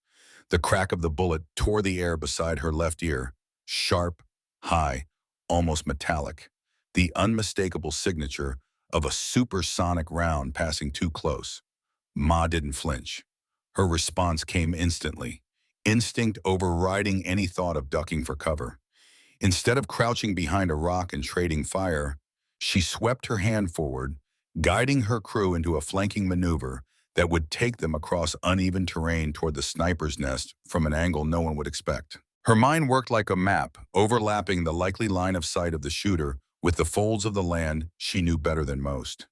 The crack of the bullet tore the air beside her left ear, sharp, high, almost metallic, the unmistakable signature of a supersonic round passing too close. Ma didn't flinch. Her response came instantly, instinct overriding any thought of ducking for cover. Instead of crouching behind a rock and trading fire, she swept her hand forward, guiding her crew into a flanking maneuver that would take them across uneven terrain toward the sniper's nest from an angle no one would expect. Her mind worked like a map, overlapping the likely line of sight of the shooter with the folds of the land she knew better than most.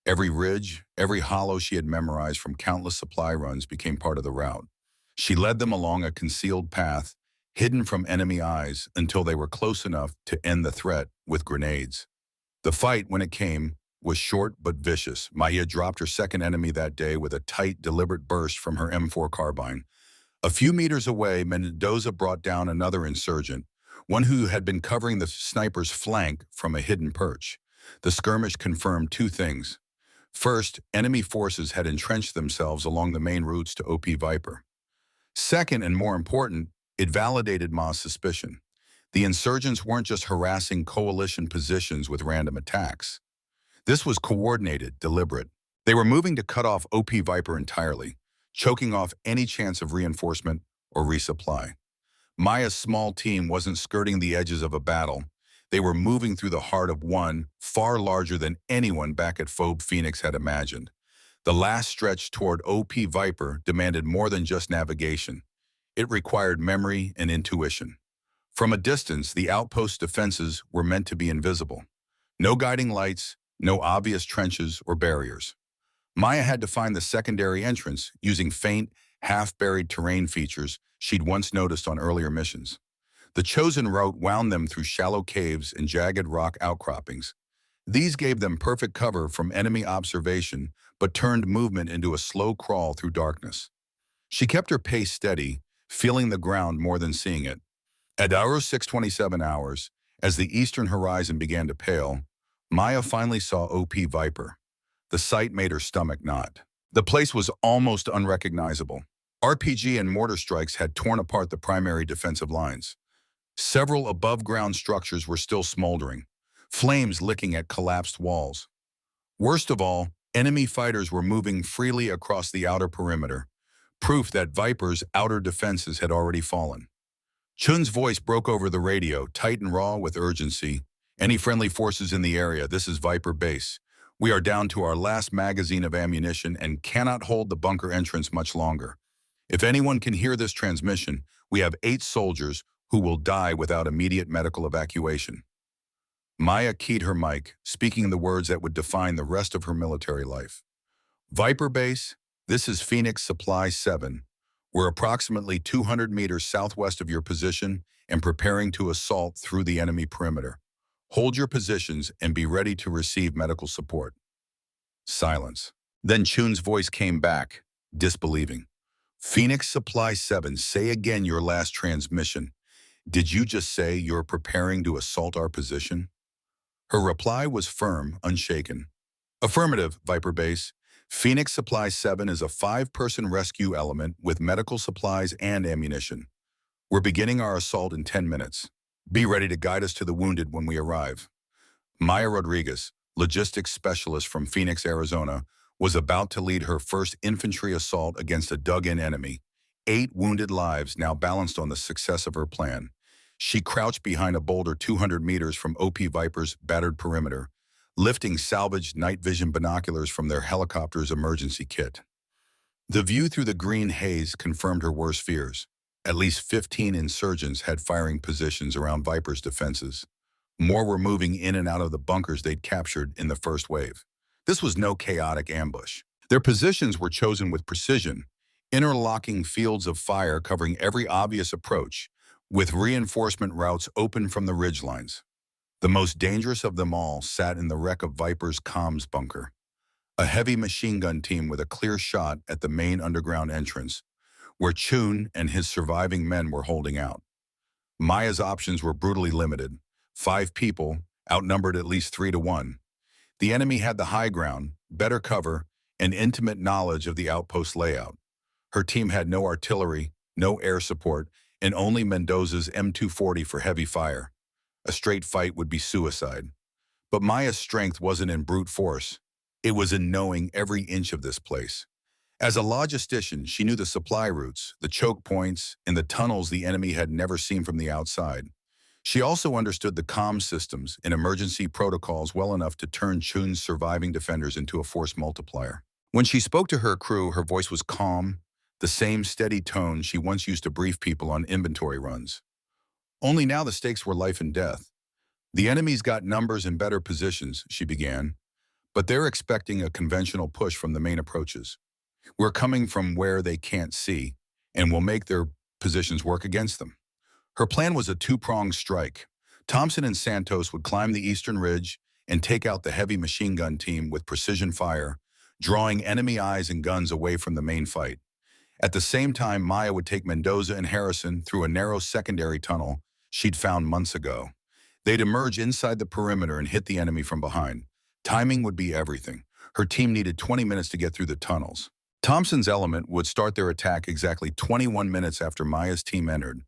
Every ridge, every hollow she had memorized from countless supply runs became part of the route. She led them along a concealed path, hidden from enemy eyes until they were close enough to end the threat with grenades. The fight, when it came, was short but vicious. Maya dropped her second enemy that day with a tight, deliberate burst from her M4 carbine. A few meters away, Mendoza brought down another insurgent, one who had been covering the sniper's flank from a hidden perch. The skirmish confirmed two things. First, enemy forces had entrenched themselves along the main routes to OP Viper. Second, and more important, it validated Ma's suspicion. The insurgents weren't just harassing coalition positions with random attacks. This was coordinated, deliberate. They were moving to cut off OP Viper entirely, choking off any chance of reinforcement or resupply. Maya's small team wasn't skirting the edges of a battle. They were moving through the heart of one far larger than anyone back at Phobe Phoenix had imagined. The last stretch toward OP Viper demanded more than just navigation. It required memory and intuition. From a distance, the outpost defenses were meant to be invisible. No guiding lights, no obvious trenches or barriers. Maya had to find the secondary entrance using faint, half-buried terrain features she'd once noticed on earlier missions. The chosen route wound them through shallow caves and jagged rock outcroppings. These gave them perfect cover from enemy observation, but turned movement into a slow crawl through darkness. She kept her pace steady, feeling the ground more than seeing it. At 6:27 hours, as the eastern horizon began to pale, Maya finally saw OP Viper. The sight made her stomach knot. The place was almost unrecognizable. RPG and mortar strikes had torn apart the primary defensive lines. Several above-ground structures were still smoldering, flames licking at collapsed walls. Worst of all, enemy fighters were moving freely across the outer perimeter, proof that Viper's outer defenses had already fallen. Chun's voice broke over the radio, tight and raw with urgency. Any friendly forces in the area, this is Viper Base. We are down to our last magazine of ammunition and cannot hold the bunker entrance much longer. If anyone can hear this transmission, we have 8 soldiers who will die without immediate medical evacuation. Maya keyed her mic, speaking the words that would define the rest of her military life. Viper Base, this is Phoenix Supply 7. We're approximately 200 meters southwest of your position and preparing to assault through the enemy perimeter. Hold your positions and be ready to receive medical support. Silence. Then Chun's voice came back, disbelieving. Phoenix Supply 7, say again your last transmission. Did you just say you're preparing to assault our position? Her reply was firm, unshaken. Affirmative, Viper Base. Phoenix Supply 7 is a 5-person rescue element with medical supplies and ammunition. We're beginning our assault in 10 minutes. Be ready to guide us to the wounded when we arrive. Maya Rodriguez, logistics specialist from Phoenix, Arizona, was about to lead her first infantry assault against a dug-in enemy. 8 wounded lives now balanced on the success of her plan. She crouched behind a boulder 200 meters from OP Viper's battered perimeter, lifting salvaged night vision binoculars from their helicopter's emergency kit. The view through the green haze confirmed her worst fears. At least 15 insurgents had firing positions around Viper's defenses. More were moving in and out of the bunkers they'd captured in the first wave. This was no chaotic ambush. Their positions were chosen with precision, interlocking fields of fire covering every obvious approach, with reinforcement routes open from the ridgelines. The most dangerous of them all sat in the wreck of Viper's comms bunker, a heavy machine gun team with a clear shot at the main underground entrance, where Chun and his surviving men were holding out. Maya's options were brutally limited. 5 people, outnumbered at least 3 to 1. The enemy had the high ground, better cover, and intimate knowledge of the outpost layout. Her team had no artillery, no air support, and only Mendoza's M240 for heavy fire. A straight fight would be suicide. But Maya's strength wasn't in brute force. It was in knowing every inch of this place. As a logistician, she knew the supply routes, the choke points, and the tunnels the enemy had never seen from the outside. She also understood the comm systems and emergency protocols well enough to turn Chun's surviving defenders into a force multiplier. When she spoke to her crew, her voice was calm, the same steady tone she once used to brief people on inventory runs. Only now the stakes were life and death. The enemy's got numbers and better positions, she began, but they're expecting a conventional push from the main approaches. We're coming from where they can't see, and we'll make their positions work against them. Her plan was a two-pronged strike. Thompson and Santos would climb the eastern ridge and take out the heavy machine gun team with precision fire, drawing enemy eyes and guns away from the main fight. At the same time, Maya would take Mendoza and Harrison through a narrow secondary tunnel she'd found months ago. They'd emerge inside the perimeter and hit the enemy from behind. Timing would be everything. Her team needed 20 minutes to get through the tunnels. Thompson's element would start their attack exactly 21 minutes after Maya's team entered,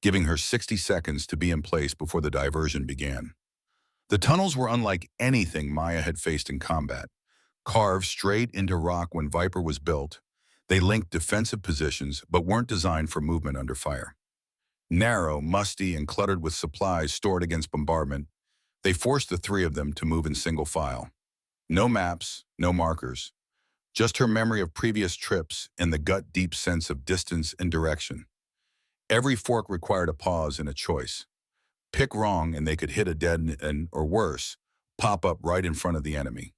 giving her 60 seconds to be in place before the diversion began. The tunnels were unlike anything Maya had faced in combat. Carved straight into rock when Viper was built, they linked defensive positions but weren't designed for movement under fire. Narrow, musty, and cluttered with supplies stored against bombardment, they forced the three of them to move in single file. No maps, no markers, just her memory of previous trips and the gut-deep sense of distance and direction. Every fork required a pause and a choice. Pick wrong and they could hit a dead end, or worse, pop up right in front of the enemy.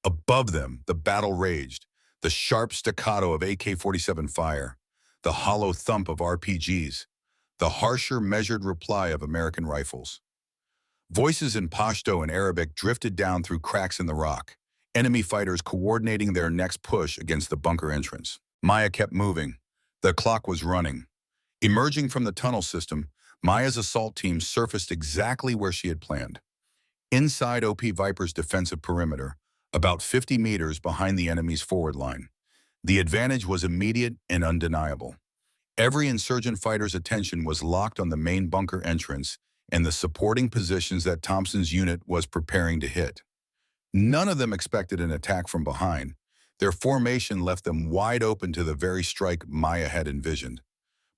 Above them, the battle raged, the sharp staccato of AK-47 fire, the hollow thump of RPGs, the harsher, measured reply of American rifles. Voices in Pashto and Arabic drifted down through cracks in the rock, enemy fighters coordinating their next push against the bunker entrance. Maya kept moving. The clock was running. Emerging from the tunnel system, Maya's assault team surfaced exactly where she had planned. Inside OP Viper's defensive perimeter, about 50 meters behind the enemy's forward line. The advantage was immediate and undeniable. Every insurgent fighter's attention was locked on the main bunker entrance and the supporting positions that Thompson's unit was preparing to hit. None of them expected an attack from behind. Their formation left them wide open to the very strike Maya had envisioned.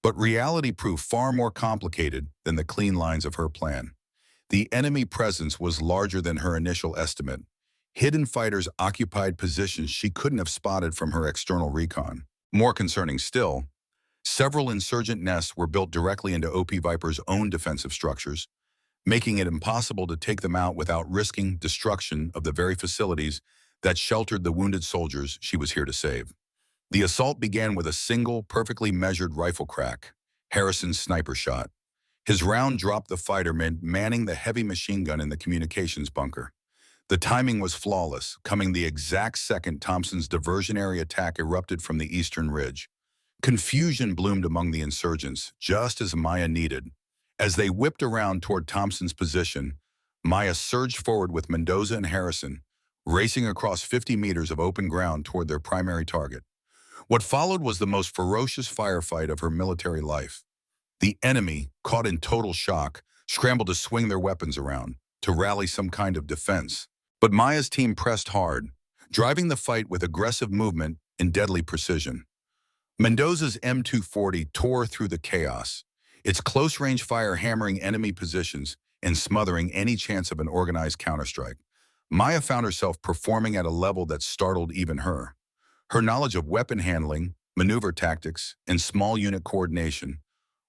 But reality proved far more complicated than the clean lines of her plan. The enemy presence was larger than her initial estimate. Hidden fighters occupied positions she couldn't have spotted from her external recon. More concerning still, several insurgent nests were built directly into OP Viper's own defensive structures, making it impossible to take them out without risking destruction of the very facilities that sheltered the wounded soldiers she was here to save. The assault began with a single, perfectly measured rifle crack, Harrison's sniper shot. His round dropped the fighter manning the heavy machine gun in the communications bunker. The timing was flawless, coming the exact second Thompson's diversionary attack erupted from the eastern ridge. Confusion bloomed among the insurgents, just as Maya needed. As they whipped around toward Thompson's position, Maya surged forward with Mendoza and Harrison, racing across 50 meters of open ground toward their primary target. What followed was the most ferocious firefight of her military life. The enemy, caught in total shock, scrambled to swing their weapons around, to rally some kind of defense. But Maya's team pressed hard, driving the fight with aggressive movement and deadly precision. Mendoza's M240 tore through the chaos, its close-range fire hammering enemy positions and smothering any chance of an organized counterstrike. Maya found herself performing at a level that startled even her. Her knowledge of weapon handling, maneuver tactics, and small unit coordination,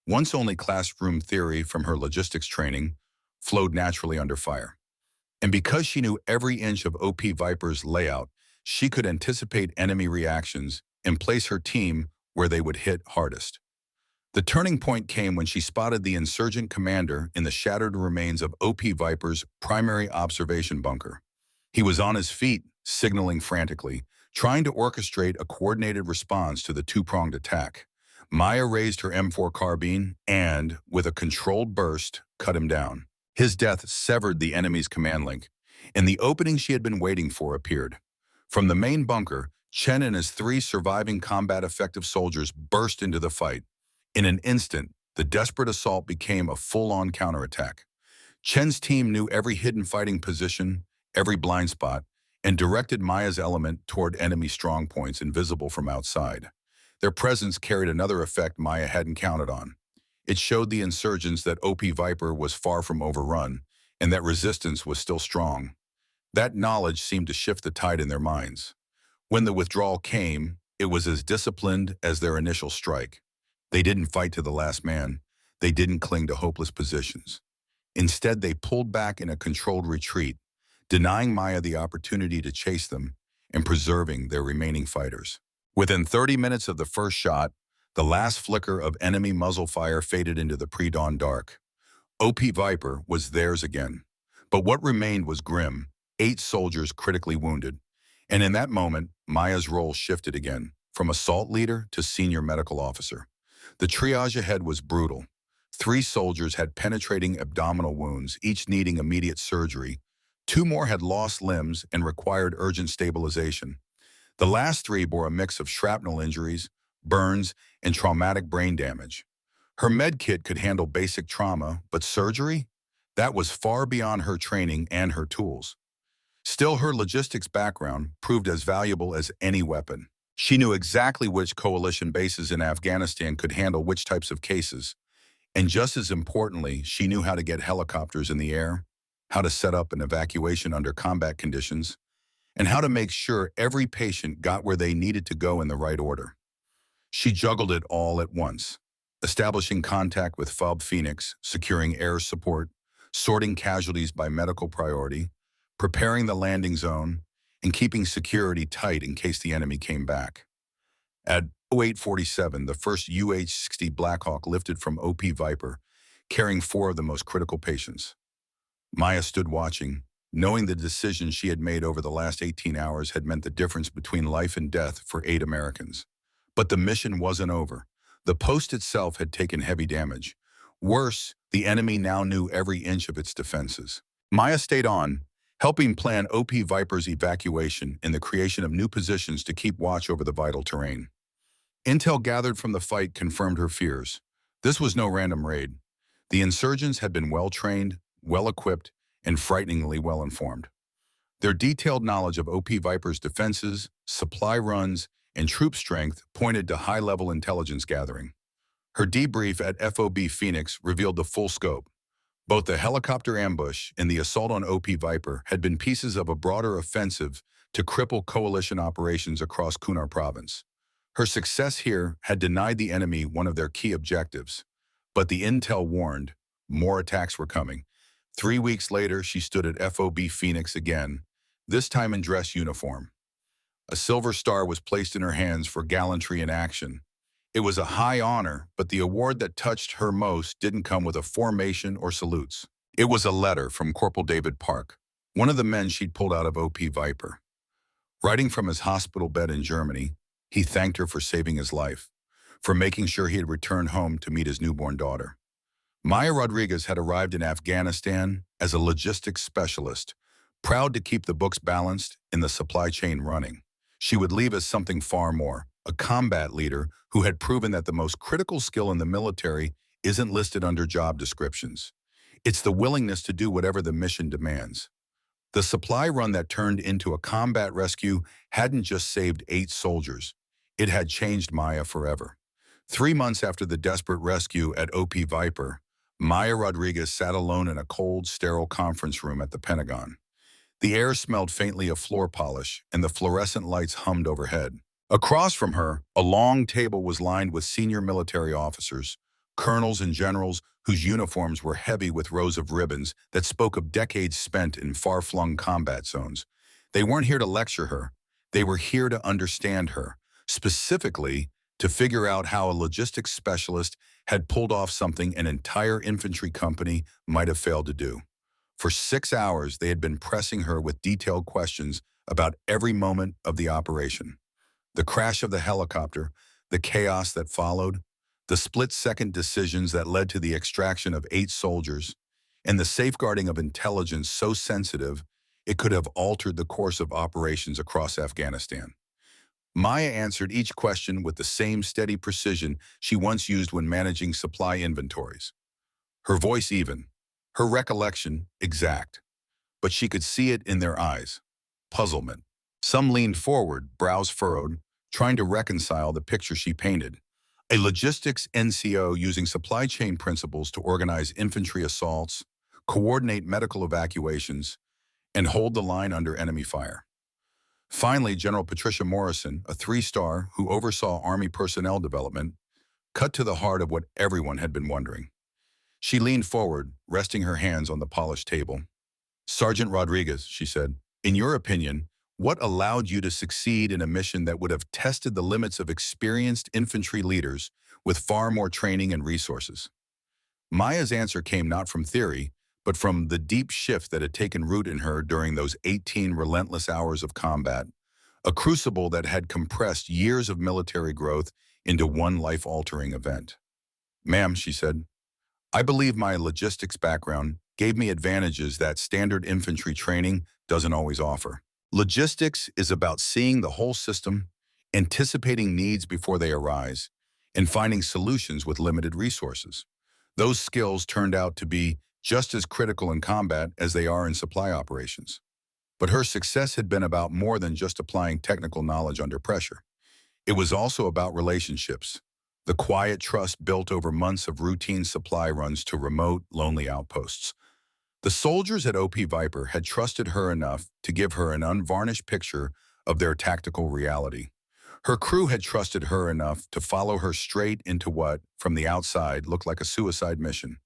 once only classroom theory from her logistics training, flowed naturally under fire. And because she knew every inch of OP Viper's layout, she could anticipate enemy reactions and place her team where they would hit hardest. The turning point came when she spotted the insurgent commander in the shattered remains of OP Viper's primary observation bunker. He was on his feet, signaling frantically, trying to orchestrate a coordinated response to the two-pronged attack. Maya raised her M4 carbine and, with a controlled burst, cut him down. His death severed the enemy's command link, and the opening she had been waiting for appeared. From the main bunker, Chen and his 3 surviving combat-effective soldiers burst into the fight. In an instant, the desperate assault became a full-on counterattack. Chen's team knew every hidden fighting position, every blind spot, and directed Maya's element toward enemy strong points invisible from outside. Their presence carried another effect Maya hadn't counted on. It showed the insurgents that OP Viper was far from overrun, and that resistance was still strong. That knowledge seemed to shift the tide in their minds. When the withdrawal came, it was as disciplined as their initial strike. They didn't fight to the last man. They didn't cling to hopeless positions. Instead, they pulled back in a controlled retreat, denying Maya the opportunity to chase them and preserving their remaining fighters. Within 30 minutes of the first shot, the last flicker of enemy muzzle fire faded into the pre-dawn dark. OP Viper was theirs again. But what remained was grim, 8 soldiers critically wounded. And in that moment, Maya's role shifted again, from assault leader to senior medical officer. The triage ahead was brutal. 3 soldiers had penetrating abdominal wounds, each needing immediate surgery. 2 more had lost limbs and required urgent stabilization. The last 3 bore a mix of shrapnel injuries, burns, and traumatic brain damage. Her med kit could handle basic trauma, but surgery? That was far beyond her training and her tools. Still, her logistics background proved as valuable as any weapon. She knew exactly which coalition bases in Afghanistan could handle which types of cases. And just as importantly, she knew how to get helicopters in the air, how to set up an evacuation under combat conditions, and how to make sure every patient got where they needed to go in the right order. She juggled it all at once, establishing contact with FOB Phoenix, securing air support, sorting casualties by medical priority, preparing the landing zone, and keeping security tight in case the enemy came back. At 0847, the first UH-60 Blackhawk lifted from OP Viper, carrying 4 of the most critical patients. Maya stood watching, knowing the decision she had made over the last 18 hours had meant the difference between life and death for 8 Americans. But the mission wasn't over. The post itself had taken heavy damage. Worse, the enemy now knew every inch of its defenses. Maya stayed on, helping plan OP Viper's evacuation and the creation of new positions to keep watch over the vital terrain. Intel gathered from the fight confirmed her fears. This was no random raid. The insurgents had been well-trained, well-equipped, and frighteningly well-informed. Their detailed knowledge of OP Viper's defenses, supply runs, and troop strength pointed to high-level intelligence gathering. Her debrief at FOB Phoenix revealed the full scope. Both the helicopter ambush and the assault on OP Viper had been pieces of a broader offensive to cripple coalition operations across Kunar province. Her success here had denied the enemy one of their key objectives. But the intel warned, more attacks were coming. 3 weeks later, she stood at FOB Phoenix again, this time in dress uniform. A silver star was placed in her hands for gallantry in action. It was a high honor, but the award that touched her most didn't come with a formation or salutes. It was a letter from Corporal David Park, one of the men she'd pulled out of OP Viper. Writing from his hospital bed in Germany, he thanked her for saving his life, for making sure he had returned home to meet his newborn daughter. Maya Rodriguez had arrived in Afghanistan as a logistics specialist, proud to keep the books balanced and the supply chain running. She would leave as something far more, a combat leader who had proven that the most critical skill in the military isn't listed under job descriptions. It's the willingness to do whatever the mission demands. The supply run that turned into a combat rescue hadn't just saved 8 soldiers. It had changed Maya forever. 3 months after the desperate rescue at OP Viper, Maya Rodriguez sat alone in a cold, sterile conference room at the Pentagon. The air smelled faintly of floor polish, and the fluorescent lights hummed overhead. Across from her, a long table was lined with senior military officers, colonels and generals whose uniforms were heavy with rows of ribbons that spoke of decades spent in far-flung combat zones. They weren't here to lecture her. They were here to understand her, specifically to figure out how a logistics specialist had pulled off something an entire infantry company might have failed to do. For 6 hours, they had been pressing her with detailed questions about every moment of the operation. The crash of the helicopter, the chaos that followed, the split-second decisions that led to the extraction of 8 soldiers, and the safeguarding of intelligence so sensitive it could have altered the course of operations across Afghanistan. Maya answered each question with the same steady precision she once used when managing supply inventories. Her voice even, Her recollection exact, but she could see it in their eyes. Puzzlement. Some leaned forward, brows furrowed, trying to reconcile the picture she painted. A logistics NCO using supply chain principles to organize infantry assaults, coordinate medical evacuations, and hold the line under enemy fire. Finally, General Patricia Morrison, a three-star who oversaw Army personnel development, cut to the heart of what everyone had been wondering. She leaned forward, resting her hands on the polished table. Sergeant Rodriguez, she said, in your opinion, what allowed you to succeed in a mission that would have tested the limits of experienced infantry leaders with far more training and resources? Maya's answer came not from theory, but from the deep shift that had taken root in her during those 18 relentless hours of combat, a crucible that had compressed years of military growth into one life-altering event. Ma'am, she said, I believe my logistics background gave me advantages that standard infantry training doesn't always offer. Logistics is about seeing the whole system, anticipating needs before they arise, and finding solutions with limited resources. Those skills turned out to be just as critical in combat as they are in supply operations. But her success had been about more than just applying technical knowledge under pressure. It was also about relationships, the quiet trust built over months of routine supply runs to remote, lonely outposts. The soldiers at OP Viper had trusted her enough to give her an unvarnished picture of their tactical reality. Her crew had trusted her enough to follow her straight into what, from the outside, looked like a suicide mission.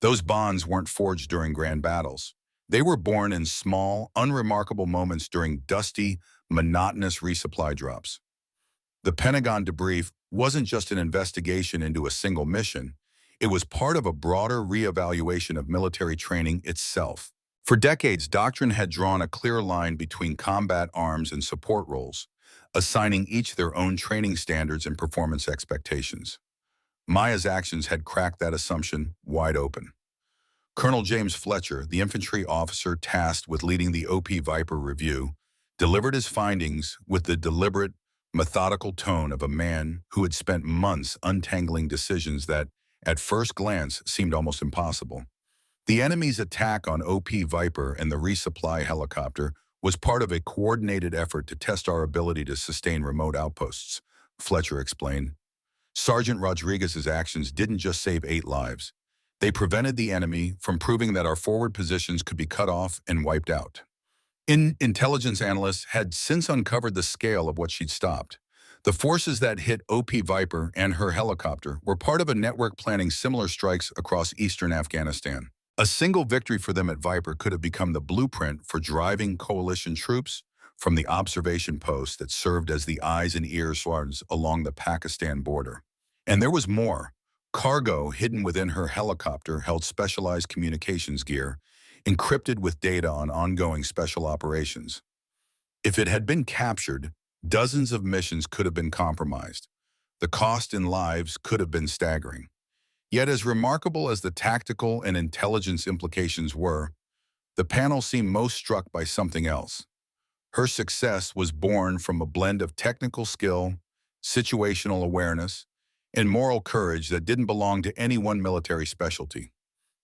Those bonds weren't forged during grand battles. They were born in small, unremarkable moments during dusty, monotonous resupply drops. The Pentagon debrief wasn't just an investigation into a single mission. It was part of a broader reevaluation of military training itself. For decades, doctrine had drawn a clear line between combat arms and support roles, assigning each their own training standards and performance expectations. Maya's actions had cracked that assumption wide open. Colonel James Fletcher, the infantry officer tasked with leading the OP Viper review, delivered his findings with the deliberate, methodical tone of a man who had spent months untangling decisions that, at first glance, seemed almost impossible. The enemy's attack on OP Viper and the resupply helicopter was part of a coordinated effort to test our ability to sustain remote outposts, Fletcher explained. Sergeant Rodriguez's actions didn't just save 8 lives. They prevented the enemy from proving that our forward positions could be cut off and wiped out. Intelligence analysts had since uncovered the scale of what she'd stopped. The forces that hit OP Viper and her helicopter were part of a network planning similar strikes across eastern Afghanistan. A single victory for them at Viper could have become the blueprint for driving coalition troops from the observation post that served as the eyes and ears along the Pakistan border. And there was more. Cargo hidden within her helicopter held specialized communications gear, encrypted with data on ongoing special operations. If it had been captured, dozens of missions could have been compromised. The cost in lives could have been staggering. Yet as remarkable as the tactical and intelligence implications were, the panel seemed most struck by something else. Her success was born from a blend of technical skill, situational awareness, and moral courage that didn't belong to any one military specialty.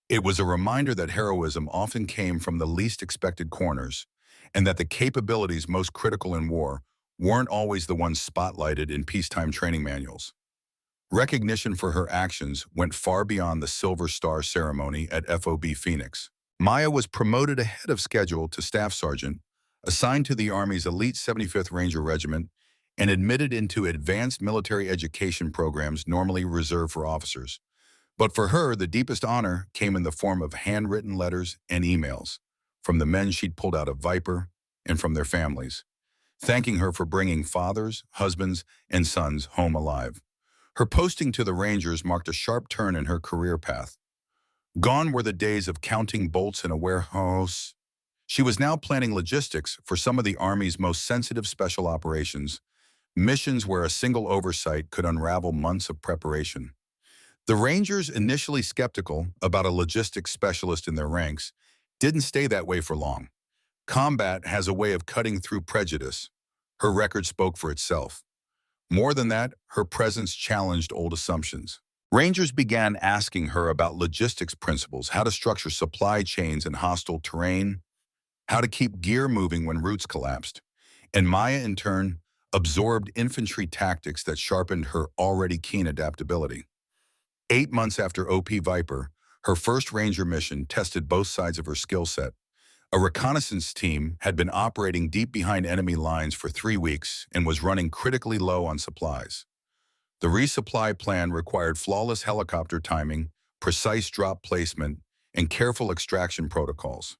It was a reminder that heroism often came from the least expected corners, and that the capabilities most critical in war weren't always the ones spotlighted in peacetime training manuals. Recognition for her actions went far beyond the Silver Star ceremony at FOB Phoenix. Maya was promoted ahead of schedule to staff sergeant, assigned to the Army's elite 75th Ranger Regiment, and admitted into advanced military education programs normally reserved for officers. But for her, the deepest honor came in the form of handwritten letters and emails from the men she'd pulled out of Viper and from their families, thanking her for bringing fathers, husbands, and sons home alive. Her posting to the Rangers marked a sharp turn in her career path. Gone were the days of counting bolts in a warehouse. She was now planning logistics for some of the Army's most sensitive special operations, missions where a single oversight could unravel months of preparation. The Rangers, initially skeptical about a logistics specialist in their ranks, didn't stay that way for long. Combat has a way of cutting through prejudice. Her record spoke for itself. More than that, her presence challenged old assumptions. Rangers began asking her about logistics principles, how to structure supply chains in hostile terrain, how to keep gear moving when routes collapsed. And Maya, in turn, absorbed infantry tactics that sharpened her already keen adaptability. 8 months after OP Viper, her first Ranger mission tested both sides of her skill set. A reconnaissance team had been operating deep behind enemy lines for 3 weeks and was running critically low on supplies. The resupply plan required flawless helicopter timing, precise drop placement, and careful extraction protocols.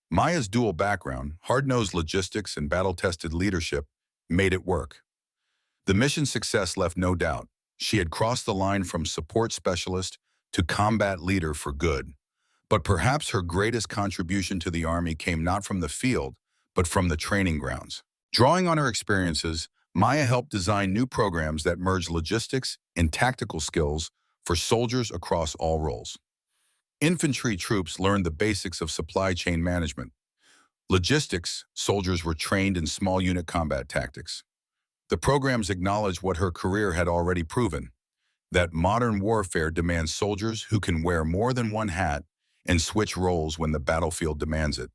Maya's dual background, hard-nosed logistics and battle-tested leadership, made it work. The mission's success left no doubt. She had crossed the line from support specialist to combat leader for good. But perhaps her greatest contribution to the Army came not from the field, but from the training grounds. Drawing on her experiences, Maya helped design new programs that merged logistics and tactical skills for soldiers across all roles. Infantry troops learned the basics of supply chain management. Logistics, soldiers were trained in small unit combat tactics. The programs acknowledged what her career had already proven, that modern warfare demands soldiers who can wear more than one hat and switch roles when the battlefield demands it.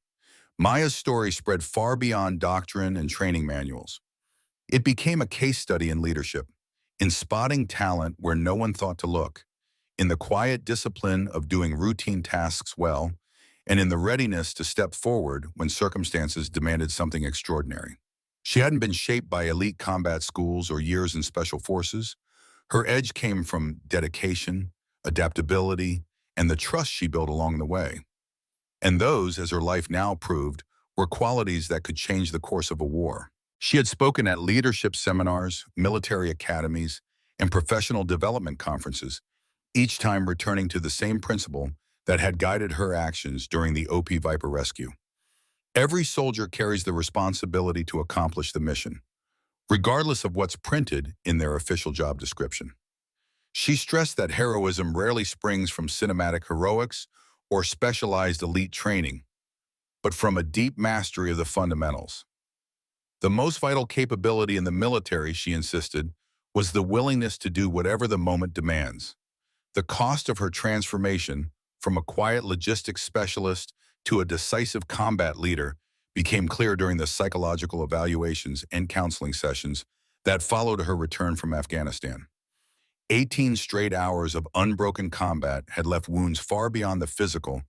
Maya's story spread far beyond doctrine and training manuals. It became a case study in leadership, in spotting talent where no one thought to look, in the quiet discipline of doing routine tasks well, and in the readiness to step forward when circumstances demanded something extraordinary. She hadn't been shaped by elite combat schools or years in special forces. Her edge came from dedication, adaptability, and the trust she built along the way. And those, as her life now proved, were qualities that could change the course of a war. She had spoken at leadership seminars, military academies, and professional development conferences, each time returning to the same principle that had guided her actions during the OP Viper rescue. Every soldier carries the responsibility to accomplish the mission, regardless of what's printed in their official job description. She stressed that heroism rarely springs from cinematic heroics or specialized elite training, but from a deep mastery of the fundamentals. The most vital capability in the military, she insisted, was the willingness to do whatever the moment demands. The cost of her transformation from a quiet logistics specialist to a decisive combat leader became clear during the psychological evaluations and counseling sessions that followed her return from Afghanistan. 18 straight hours of unbroken combat had left wounds far beyond the physical,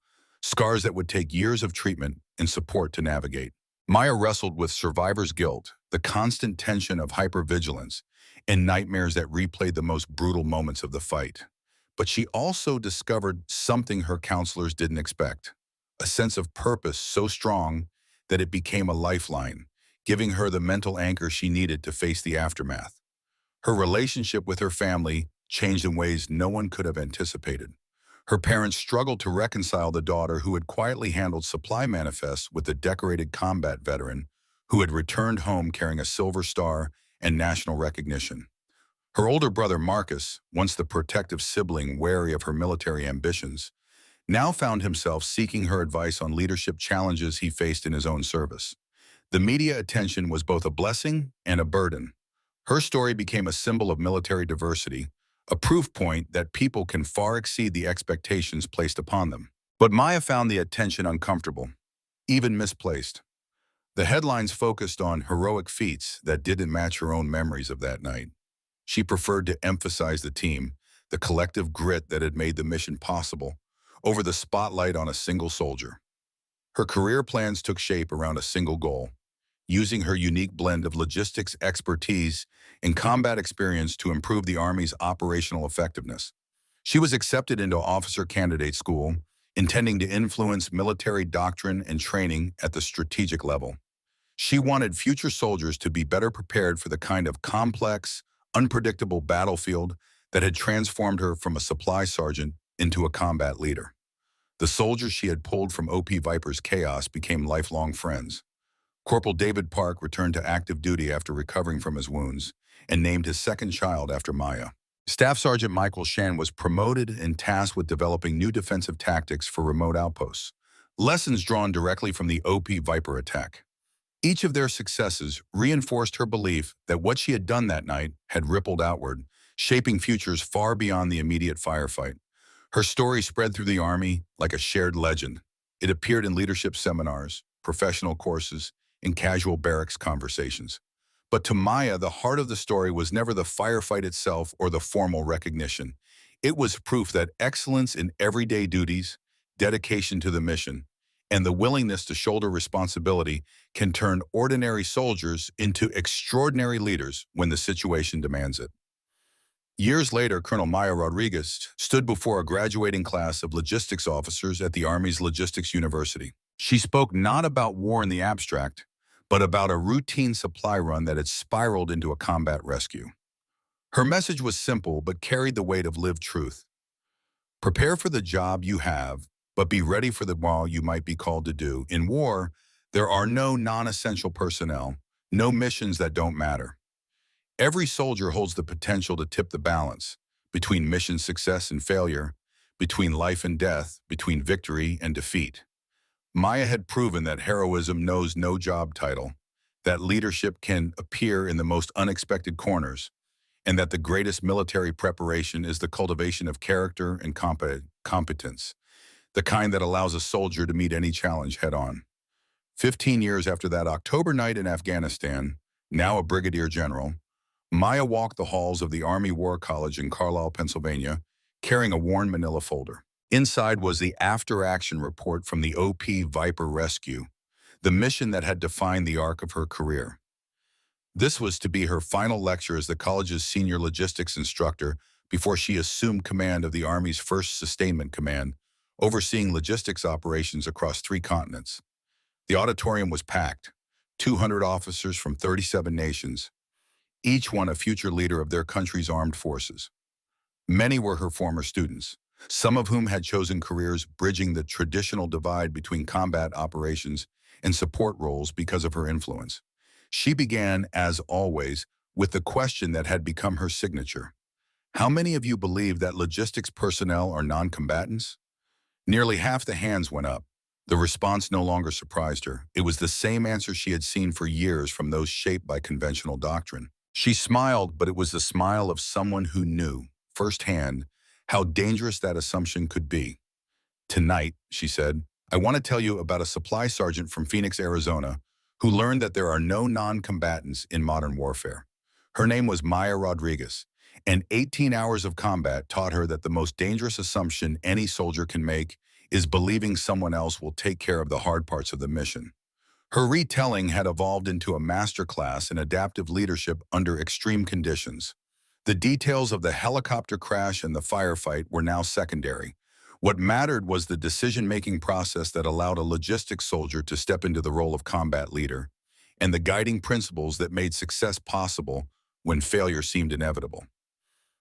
scars that would take years of treatment and support to navigate. Maya wrestled with survivor's guilt, the constant tension of hypervigilance, and nightmares that replayed the most brutal moments of the fight. But she also discovered something her counselors didn't expect, a sense of purpose so strong that it became a lifeline, giving her the mental anchor she needed to face the aftermath. Her relationship with her family changed in ways no one could have anticipated. Her parents struggled to reconcile the daughter who had quietly handled supply manifests with the decorated combat veteran who had returned home carrying a silver star and national recognition. Her older brother Marcus, once the protective sibling wary of her military ambitions, now found himself seeking her advice on leadership challenges he faced in his own service. The media attention was both a blessing and a burden. Her story became a symbol of military diversity, a proof point that people can far exceed the expectations placed upon them. But Maya found the attention uncomfortable, even misplaced. The headlines focused on heroic feats that didn't match her own memories of that night. She preferred to emphasize the team, the collective grit that had made the mission possible, over the spotlight on a single soldier. Her career plans took shape around a single goal: using her unique blend of logistics expertise and combat experience to improve the Army's operational effectiveness. She was accepted into officer candidate school, intending to influence military doctrine and training at the strategic level. She wanted future soldiers to be better prepared for the kind of complex, unpredictable battlefield that had transformed her from a supply sergeant into a combat leader. The soldiers she had pulled from OP Viper's chaos became lifelong friends. Corporal David Park returned to active duty after recovering from his wounds and named his second child after Maya. Staff Sergeant Michael Shan was promoted and tasked with developing new defensive tactics for remote outposts, lessons drawn directly from the OP Viper attack. Each of their successes reinforced her belief that what she had done that night had rippled outward, shaping futures far beyond the immediate firefight. Her story spread through the Army like a shared legend. It appeared in leadership seminars, professional courses, and casual barracks conversations. But to Maya, the heart of the story was never the firefight itself or the formal recognition. It was proof that excellence in everyday duties, dedication to the mission, and the willingness to shoulder responsibility can turn ordinary soldiers into extraordinary leaders when the situation demands it. Years later, Colonel Maya Rodriguez stood before a graduating class of logistics officers at the Army's Logistics University. She spoke not about war in the abstract, but about a routine supply run that had spiraled into a combat rescue. Her message was simple but carried the weight of lived truth. Prepare for the job you have, but be ready for the while you might be called to do. In war, there are no non-essential personnel, no missions that don't matter. Every soldier holds the potential to tip the balance between mission success and failure, between life and death, between victory and defeat. Maya had proven that heroism knows no job title, that leadership can appear in the most unexpected corners, and that the greatest military preparation is the cultivation of character and competence, the kind that allows a soldier to meet any challenge head-on. 15 years after that October night in Afghanistan, now a brigadier general, Maya walked the halls of the Army War College in Carlisle, Pennsylvania, carrying a worn manila folder. Inside was the after-action report from the OP Viper rescue, the mission that had defined the arc of her career. This was to be her final lecture as the college's senior logistics instructor before she assumed command of the Army's first sustainment command, overseeing logistics operations across 3 continents. The auditorium was packed, 200 officers from 37 nations, each one a future leader of their country's armed forces. Many were her former students, some of whom had chosen careers bridging the traditional divide between combat operations and support roles because of her influence. She began, as always, with the question that had become her signature. How many of you believe that logistics personnel are non-combatants? Nearly half the hands went up. The response no longer surprised her. It was the same answer she had seen for years from those shaped by conventional doctrine. She smiled, but it was the smile of someone who knew, firsthand, how dangerous that assumption could be. Tonight, she said, I want to tell you about a supply sergeant from Phoenix, Arizona, who learned that there are no non-combatants in modern warfare. Her name was Maya Rodriguez, and 18 hours of combat taught her that the most dangerous assumption any soldier can make is believing someone else will take care of the hard parts of the mission. Her retelling had evolved into a masterclass in adaptive leadership under extreme conditions. The details of the helicopter crash and the firefight were now secondary. What mattered was the decision-making process that allowed a logistics soldier to step into the role of combat leader, and the guiding principles that made success possible when failure seemed inevitable.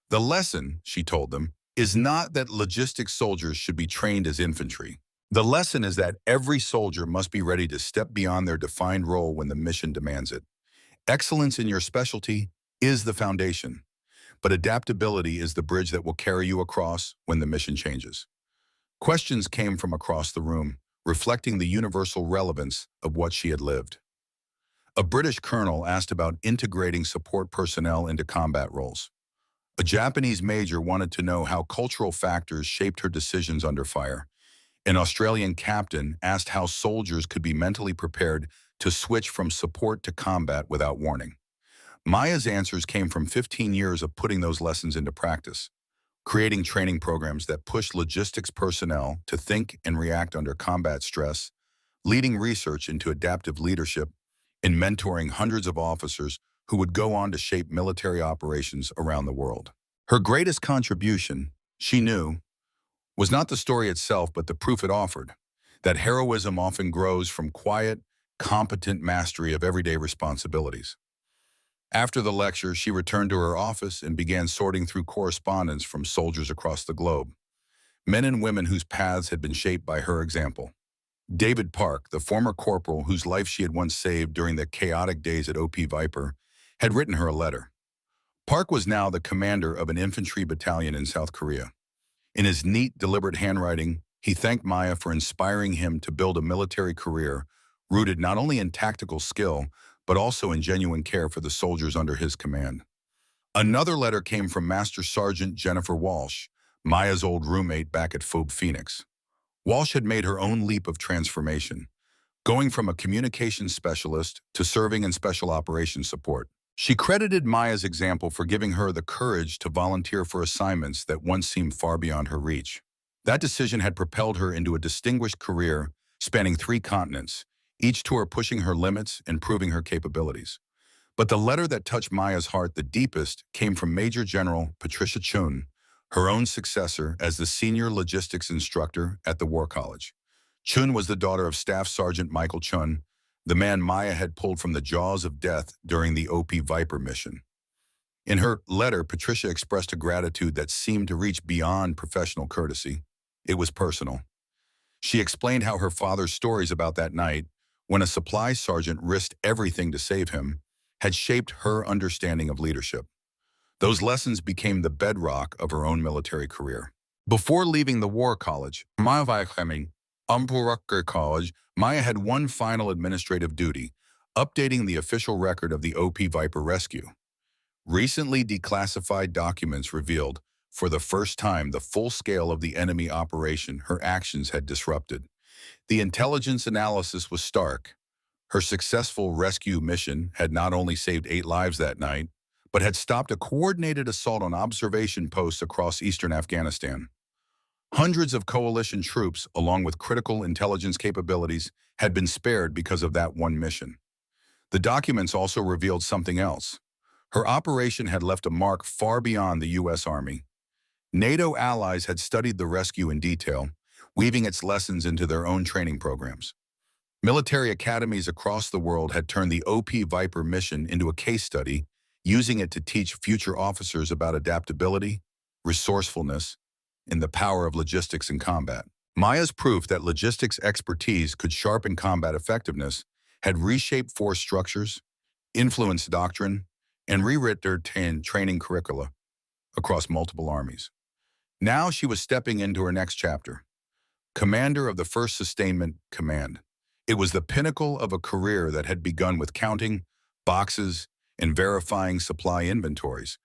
The lesson, she told them, is not that logistics soldiers should be trained as infantry. The lesson is that every soldier must be ready to step beyond their defined role when the mission demands it. Excellence in your specialty is the foundation, but adaptability is the bridge that will carry you across when the mission changes. Questions came from across the room, reflecting the universal relevance of what she had lived. A British colonel asked about integrating support personnel into combat roles. A Japanese major wanted to know how cultural factors shaped her decisions under fire. An Australian captain asked how soldiers could be mentally prepared to switch from support to combat without warning. Maya's answers came from 15 years of putting those lessons into practice, creating training programs that pushed logistics personnel to think and react under combat stress, leading research into adaptive leadership, and mentoring hundreds of officers who would go on to shape military operations around the world. Her greatest contribution, she knew, was not the story itself, but the proof it offered, that heroism often grows from quiet, competent mastery of everyday responsibilities. After the lecture, she returned to her office and began sorting through correspondence from soldiers across the globe, men and women whose paths had been shaped by her example. David Park, the former corporal whose life she had once saved during the chaotic days at OP Viper, had written her a letter. Park was now the commander of an infantry battalion in South Korea. In his neat, deliberate handwriting, he thanked Maya for inspiring him to build a military career rooted not only in tactical skill, but also in genuine care for the soldiers under his command. Another letter came from Master Sergeant Jennifer Walsh, Maya's old roommate back at Phobe Phoenix. Walsh had made her own leap of transformation, going from a communications specialist to serving in special operations support. She credited Maya's example for giving her the courage to volunteer for assignments that once seemed far beyond her reach. That decision had propelled her into a distinguished career spanning 3 continents, each tour pushing her limits and proving her capabilities. But the letter that touched Maya's heart the deepest came from Major General Patricia Chun, her own successor as the senior logistics instructor at the War College. Chun was the daughter of Staff Sergeant Michael Chun, the man Maya had pulled from the jaws of death during the OP Viper mission. In her letter, Patricia expressed a gratitude that seemed to reach beyond professional courtesy. It was personal. She explained how her father's stories about that night, when a supply sergeant risked everything to save him, had shaped her understanding of leadership. Those lessons became the bedrock of her own military career. Before leaving the War College, College, Maya had one final administrative duty, updating the official record of the OP Viper rescue. Recently declassified documents revealed, for the first time, the full scale of the enemy operation her actions had disrupted. The intelligence analysis was stark. Her successful rescue mission had not only saved 8 lives that night, but had stopped a coordinated assault on observation posts across eastern Afghanistan. Hundreds of coalition troops, along with critical intelligence capabilities, had been spared because of that one mission. The documents also revealed something else. Her operation had left a mark far beyond the U.S. Army. NATO allies had studied the rescue in detail, weaving its lessons into their own training programs. Military academies across the world had turned the OP Viper mission into a case study, using it to teach future officers about adaptability, resourcefulness, and the power of logistics in combat. Maya's proof that logistics expertise could sharpen combat effectiveness had reshaped force structures, influenced doctrine, and rewritten training curricula across multiple armies. Now she was stepping into her next chapter, commander of the 1st Sustainment Command. It was the pinnacle of a career that had begun with counting boxes and verifying supply inventories,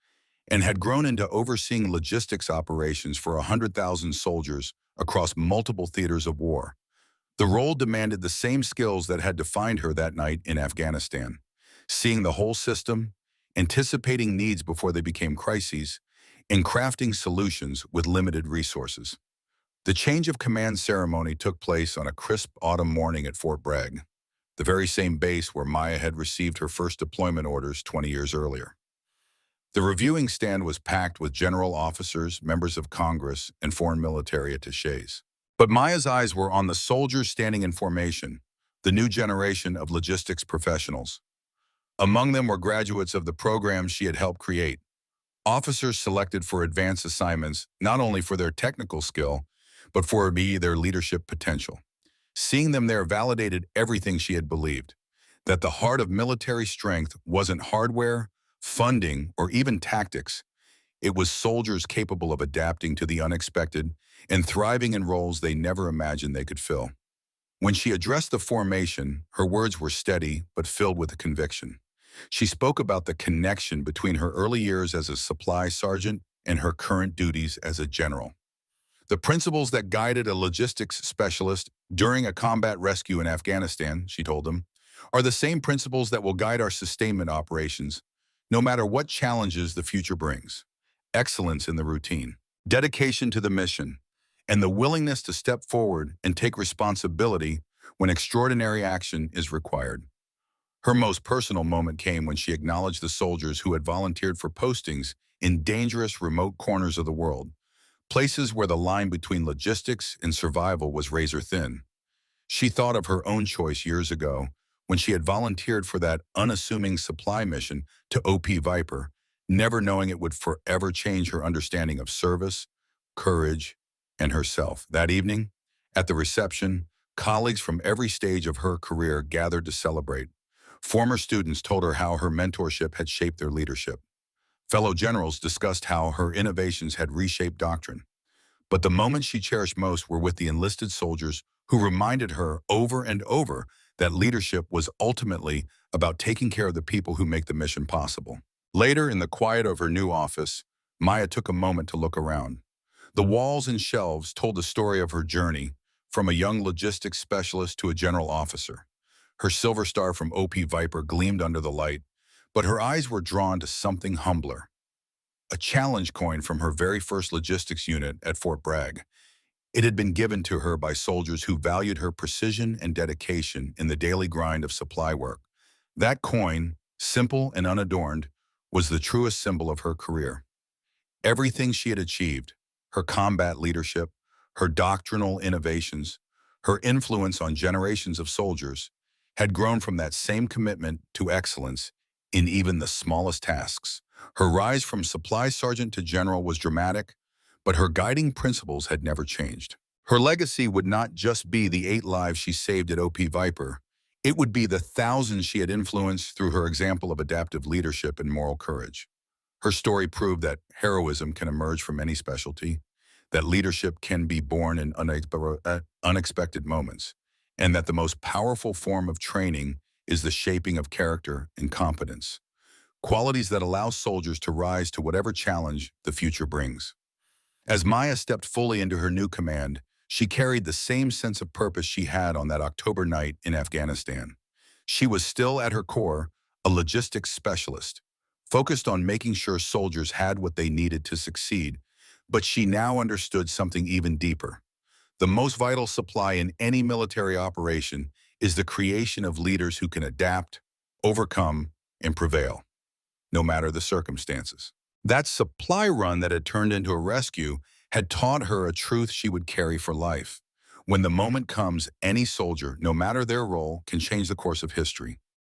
and had grown into overseeing logistics operations for 100,000 soldiers across multiple theaters of war. The role demanded the same skills that had defined her that night in Afghanistan: seeing the whole system, anticipating needs before they became crises, and crafting solutions with limited resources. The change of command ceremony took place on a crisp autumn morning at Fort Bragg, the very same base where Maya had received her first deployment orders 20 years earlier. The reviewing stand was packed with general officers, members of Congress, and foreign military attachés. But Maya's eyes were on the soldiers standing in formation, the new generation of logistics professionals. Among them were graduates of the programs she had helped create, officers selected for advanced assignments not only for their technical skill, but for their leadership potential. Seeing them there validated everything she had believed, that the heart of military strength wasn't hardware, funding, or even tactics. It was soldiers capable of adapting to the unexpected and thriving in roles they never imagined they could fill. When she addressed the formation, her words were steady but filled with conviction. She spoke about the connection between her early years as a supply sergeant and her current duties as a general. The principles that guided a logistics specialist during a combat rescue in Afghanistan, she told them, are the same principles that will guide our sustainment operations, no matter what challenges the future brings. Excellence in the routine, dedication to the mission, and the willingness to step forward and take responsibility when extraordinary action is required. Her most personal moment came when she acknowledged the soldiers who had volunteered for postings in dangerous remote corners of the world, places where the line between logistics and survival was razor thin. She thought of her own choice years ago when she had volunteered for that unassuming supply mission to OP Viper, never knowing it would forever change her understanding of service, courage, and herself. That evening, at the reception, colleagues from every stage of her career gathered to celebrate. Former students told her how her mentorship had shaped their leadership. Fellow generals discussed how her innovations had reshaped doctrine. But the moments she cherished most were with the enlisted soldiers who reminded her over and over that leadership was ultimately about taking care of the people who make the mission possible. Later, in the quiet of her new office, Maya took a moment to look around. The walls and shelves told the story of her journey, from a young logistics specialist to a general officer. Her silver star from OP Viper gleamed under the light, but her eyes were drawn to something humbler. A challenge coin from her very first logistics unit at Fort Bragg. It had been given to her by soldiers who valued her precision and dedication in the daily grind of supply work. That coin, simple and unadorned, was the truest symbol of her career. Everything she had achieved, her combat leadership, her doctrinal innovations, her influence on generations of soldiers, had grown from that same commitment to excellence in even the smallest tasks. Her rise from supply sergeant to general was dramatic, but her guiding principles had never changed. Her legacy would not just be the 8 lives she saved at OP Viper. It would be the thousands she had influenced through her example of adaptive leadership and moral courage. Her story proved that heroism can emerge from any specialty, that leadership can be born in unexpected moments, and that the most powerful form of training is the shaping of character and competence, qualities that allow soldiers to rise to whatever challenge the future brings. As Maya stepped fully into her new command, she carried the same sense of purpose she had on that October night in Afghanistan. She was still at her core a logistics specialist, focused on making sure soldiers had what they needed to succeed, but she now understood something even deeper. The most vital supply in any military operation is the creation of leaders who can adapt, overcome, and prevail, no matter the circumstances. That supply run that had turned into a rescue had taught her a truth she would carry for life. When the moment comes, any soldier, no matter their role, can change the course of history.